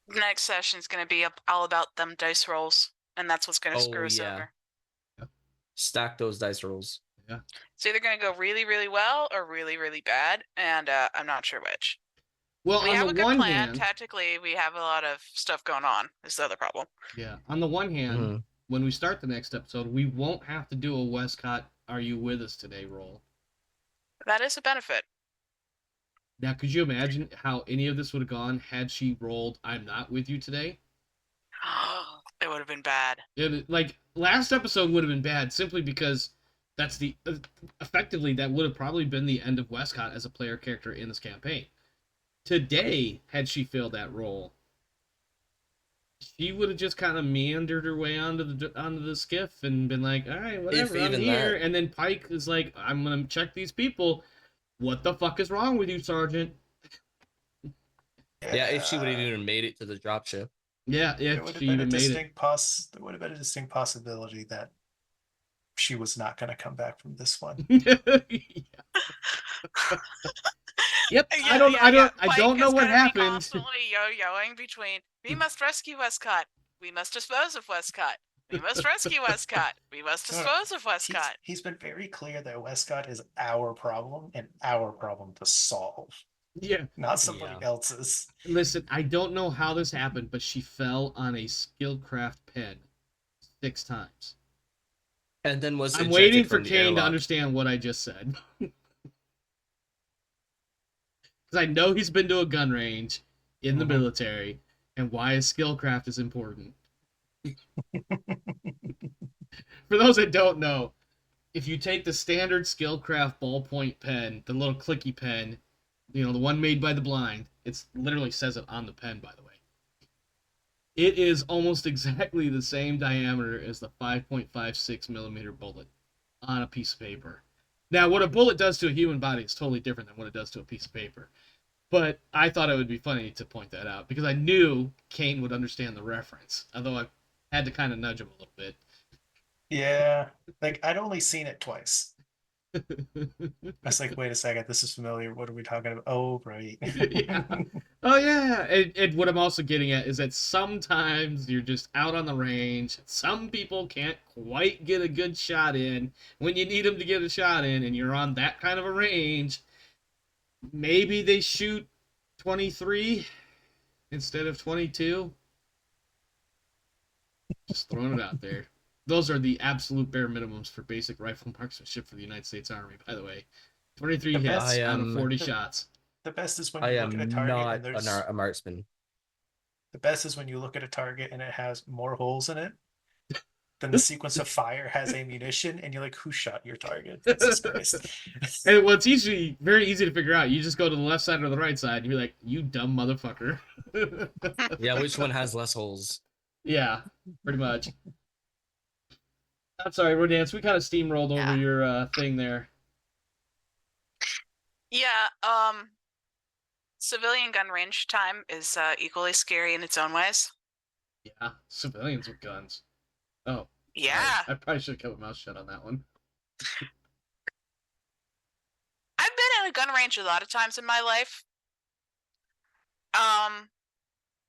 The next session is going to be all about them dice rolls, and that's what's going to screw us over. Stack those dice rolls. Yeah. It's either going to go really, really well or really, really bad, and I'm not sure which. Well, We on have the a good one plan. hand, Tactically, we have a lot of stuff going on. Is the other problem. yeah. On the one hand, Mhm. when we start the next episode, we won't have to do a Wescott "Are you with us today" roll. That is a benefit. Now, could you imagine how any of this would have gone had she rolled "I'm not with you today"? It would have been bad. Like last episode would have been bad simply because that's effectively that would have probably been the end of Wescott as a player character in this campaign. Today, had she failed that roll, she would have just kind of meandered her way onto the skiff and been like, all right, whatever, I'm here. And then Pike is like, I'm gonna check these people. What the fuck is wrong with you, Sergeant? Yeah, if she would have even made it to the dropship. Yeah, There would have she been a even made it. distinct there would have been a distinct possibility that she was not going to come back from this one. Yep. Yeah, I don't know what Pike is happened. Be constantly yo-yoing between we must rescue Wescott, we must dispose of Wescott, we must rescue Wescott, we must dispose of Wescott. He's been very clear that Wescott is our problem and our problem to solve. Yeah. Not somebody else's. Listen, I don't know how this happened, but she fell on a Skillcraft pen 6 times. And then was I'm waiting for Kane to understand what I just said. Because I know he's been to a gun range in the military, and why Skillcraft is important. For those that don't know, if you take the standard Skillcraft ballpoint pen, the little clicky pen, the one made by the blind, it literally says it on the pen, by the way. It is almost exactly the same diameter as the 5.56 millimeter bullet on a piece of paper. Now, what a bullet does to a human body is totally different than what it does to a piece of paper. But I thought it would be funny to point that out because I knew Kane would understand the reference, although I had to kind of nudge him a little bit. Yeah, like I'd only seen it twice. I was like, wait a second, this is familiar. What are we talking about? Oh, right. Yeah. Oh, yeah. And what I'm also getting at is that sometimes you're just out on the range. Some people can't quite get a good shot in when you need them to get a shot in, and you're on that kind of a range. Maybe they shoot 23 instead of 22. Just throwing it out there. Those are the absolute bare minimums for basic rifle marksmanship for the United States Army, by the way. 23 hits out of 40 shots. The best is when you look at a target and there's a marksman. The best is when you look at a target and it has more holes in it than the sequence of fire has ammunition, and you're like, who shot your target? Jesus Christ. And it's very easy to figure out. You just go to the left side or the right side, and you're like, you dumb motherfucker. Yeah, which one has less holes? Yeah, pretty much. I'm sorry, Rodance, we kind of steamrolled over your thing there. Yeah, civilian gun range time is equally scary in its own ways. Yeah, civilians with guns. Oh. Yeah. I probably should have kept my mouth shut on that one. I've been in a gun range a lot of times in my life. I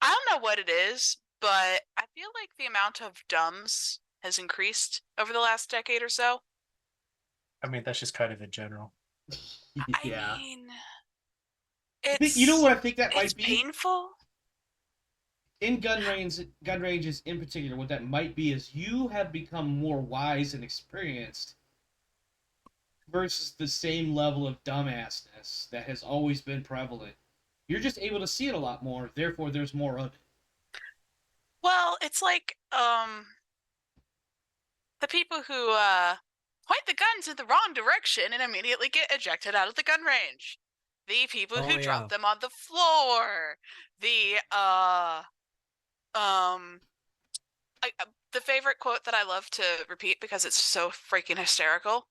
don't know what it is, but I feel like the amount of dumbs has increased over the last decade or so. I mean, that's just kind of in general. Yeah. I mean, You know what I think that it's might be? painful. In gun ranges in particular, what that might be is you have become more wise and experienced versus the same level of dumbassness that has always been prevalent. You're just able to see it a lot more, therefore there's more of it. Well, it's like the people who point the guns in the wrong direction and immediately get ejected out of the gun range. The people who drop them on the floor. The favorite quote that I love to repeat because it's so freaking hysterical.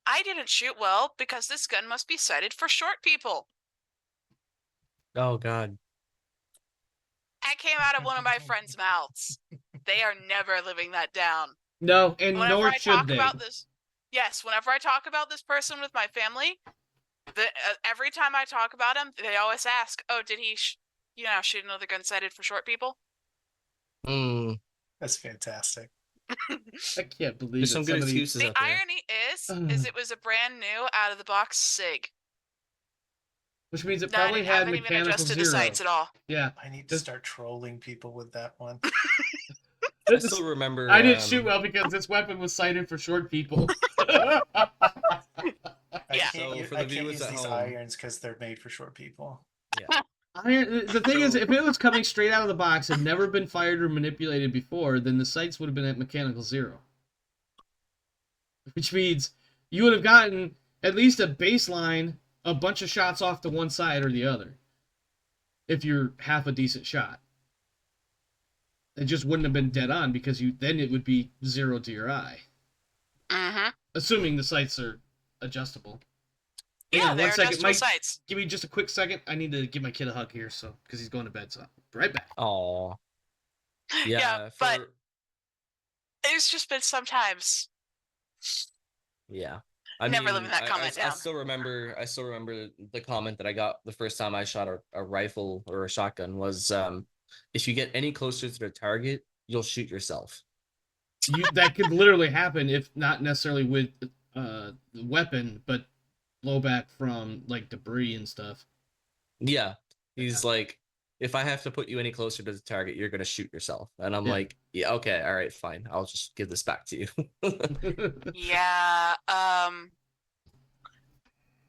I didn't shoot well because this gun must be sighted for short people. Oh God. That came out of one of my friends' mouths. They are never living that down. No, and Whenever nor I should talk they. about this, yes, whenever I talk about this person with my family, every time I talk about him, they always ask, "Oh, did he, shoot another gun sighted for short people?" That's fantastic. I can't believe There's it. some good excuses The out there. irony is it was a brand new out of the box SIG. Which means it No, probably I had haven't even mechanical adjusted zero. the sights at all. Yeah. I need to start trolling people with that one. I still remember. I didn't shoot well because this weapon was sighted for short people. Yeah. I can't So for I the can't viewers use at these home- irons because they're made for short people. Yeah. The thing is, if it was coming straight out of the box and never been fired or manipulated before, then the sights would have been at mechanical zero. Which means you would have gotten at least a baseline, a bunch of shots off to one side or the other. If you're half a decent shot. It just wouldn't have been dead on because then it would be zero to your eye. Mm-hmm. Assuming the sights are adjustable. Yeah, they're adjustable sights. Give me just a quick second. I need to give my kid a hug here, because he's going to bed. So right back. Aw. Yeah, but it's just been sometimes. Yeah. Never living that comment down. I still remember the comment that I got the first time I shot a rifle or a shotgun was if you get any closer to the target, you'll shoot yourself. That could literally happen, if not necessarily with the weapon, but blowback from like debris and stuff. Yeah. He's like, if I have to put you any closer to the target, you're gonna shoot yourself. And I'm like, yeah, okay, all right, fine. I'll just give this back to you. Yeah.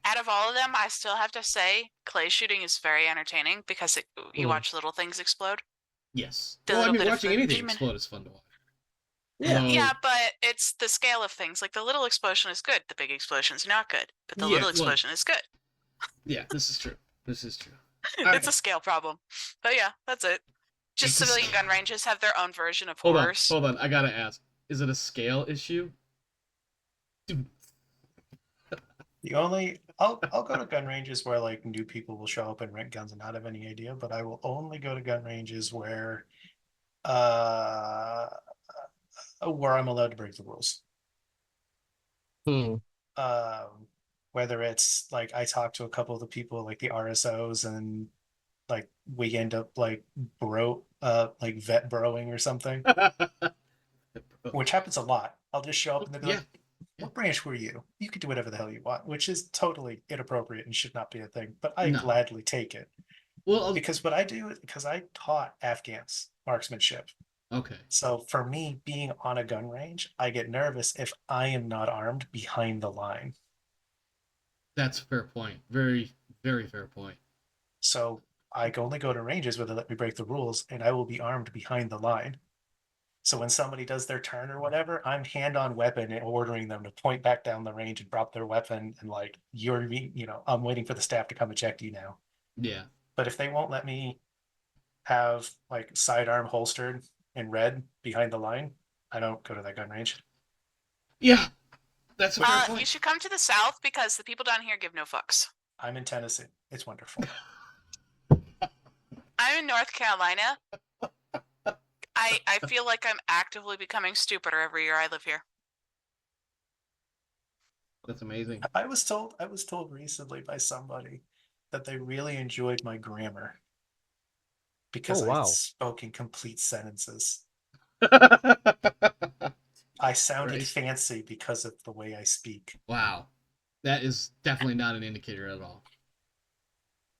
Out of all of them, I still have to say clay shooting is very entertaining because you watch little things explode. Yes. Watching anything explode is fun to watch. Yeah, but it's the scale of things. Like the little explosion is good, the big explosion is not good, but the little explosion is good. Yeah, this is true. It's a scale problem. But yeah, that's it. Just civilian gun ranges have their own version of horrors. Hold on. I gotta ask: is it a scale issue? Dude. I'll go to gun ranges where like new people will show up and rent guns and not have any idea, but I will only go to gun ranges where I'm allowed to break the rules. Whether it's like I talk to a couple of the people like the RSOs and like we end up like vet broing or something. Which happens a lot. I'll just show up and they'll be like, what branch were you? You can do whatever the hell you want, which is totally inappropriate and should not be a thing. But I gladly take it. Well, because what I do is because I taught Afghans marksmanship. Okay. So for me, being on a gun range, I get nervous if I am not armed behind the line. That's a fair point. Very, very fair point. So I only go to ranges where they let me break the rules, and I will be armed behind the line. So when somebody does their turn or whatever, I'm hand on weapon and ordering them to point back down the range and drop their weapon. And like, I'm waiting for the staff to come eject you now. Yeah. But if they won't let me have like sidearm holstered in red behind the line, I don't go to that gun range. Yeah. That's a fair point. You should come to the South because the people down here give no fucks. I'm in Tennessee. It's wonderful. I'm in North Carolina. I feel like I'm actively becoming stupider every year I live here. That's amazing. I was told recently by somebody that they really enjoyed my grammar because I spoke in complete sentences. I sounded fancy because of the way I speak. Wow. That is definitely not an indicator at all.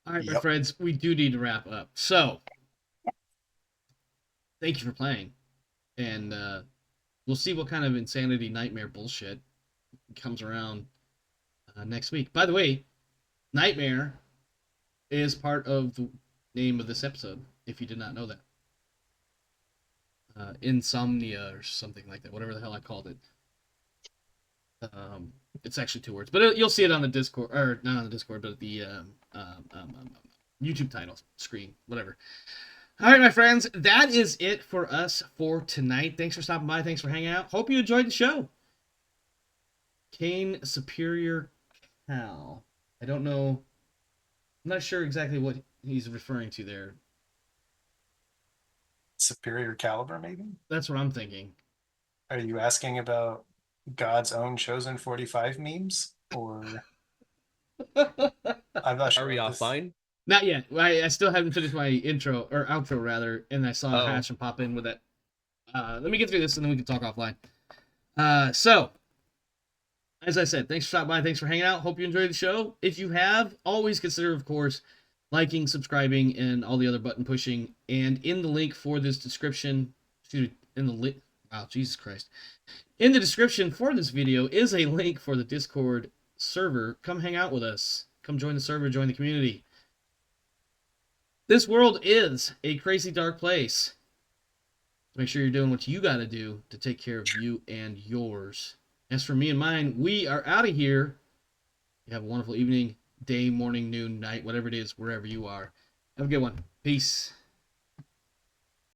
All right, my Yep. friends, we do need to wrap up. So, thank you for playing, and we'll see what kind of insanity nightmare bullshit comes around next week. By the way, nightmare is part of the name of this episode, if you did not know that. Insomnia or something like that, whatever the hell I called it. It's actually 2 words, but you'll see it on the Discord, or not on the Discord, but the YouTube title screen, whatever. All right, my friends, that is it for us for tonight. Thanks for stopping by. Thanks for hanging out. Hope you enjoyed the show. Kane Superior Cal. I don't know. I'm not sure exactly what he's referring to there. Superior caliber, maybe? That's what I'm thinking. Are you asking about God's own chosen 45 memes? Or I'm not sure. Are we what this- offline? Not yet. I still haven't finished my intro or outro rather, and I saw Oh. Hash and pop in with it. Let me get through this and then we can talk offline. So, as I said, thanks for stopping by. Thanks for hanging out. Hope you enjoyed the show. If you have, always consider, of course, liking, subscribing, and all the other button pushing. And in the link for this description, in the link, wow, Jesus Christ. In the description for this video is a link for the Discord server. Come hang out with us. Come join the server, join the community. This world is a crazy dark place. Make sure you're doing what you got to do to take care of you and yours. As for me and mine, we are out of here. You have a wonderful evening, day, morning, noon, night, whatever it is, wherever you are. Have a good one. Peace.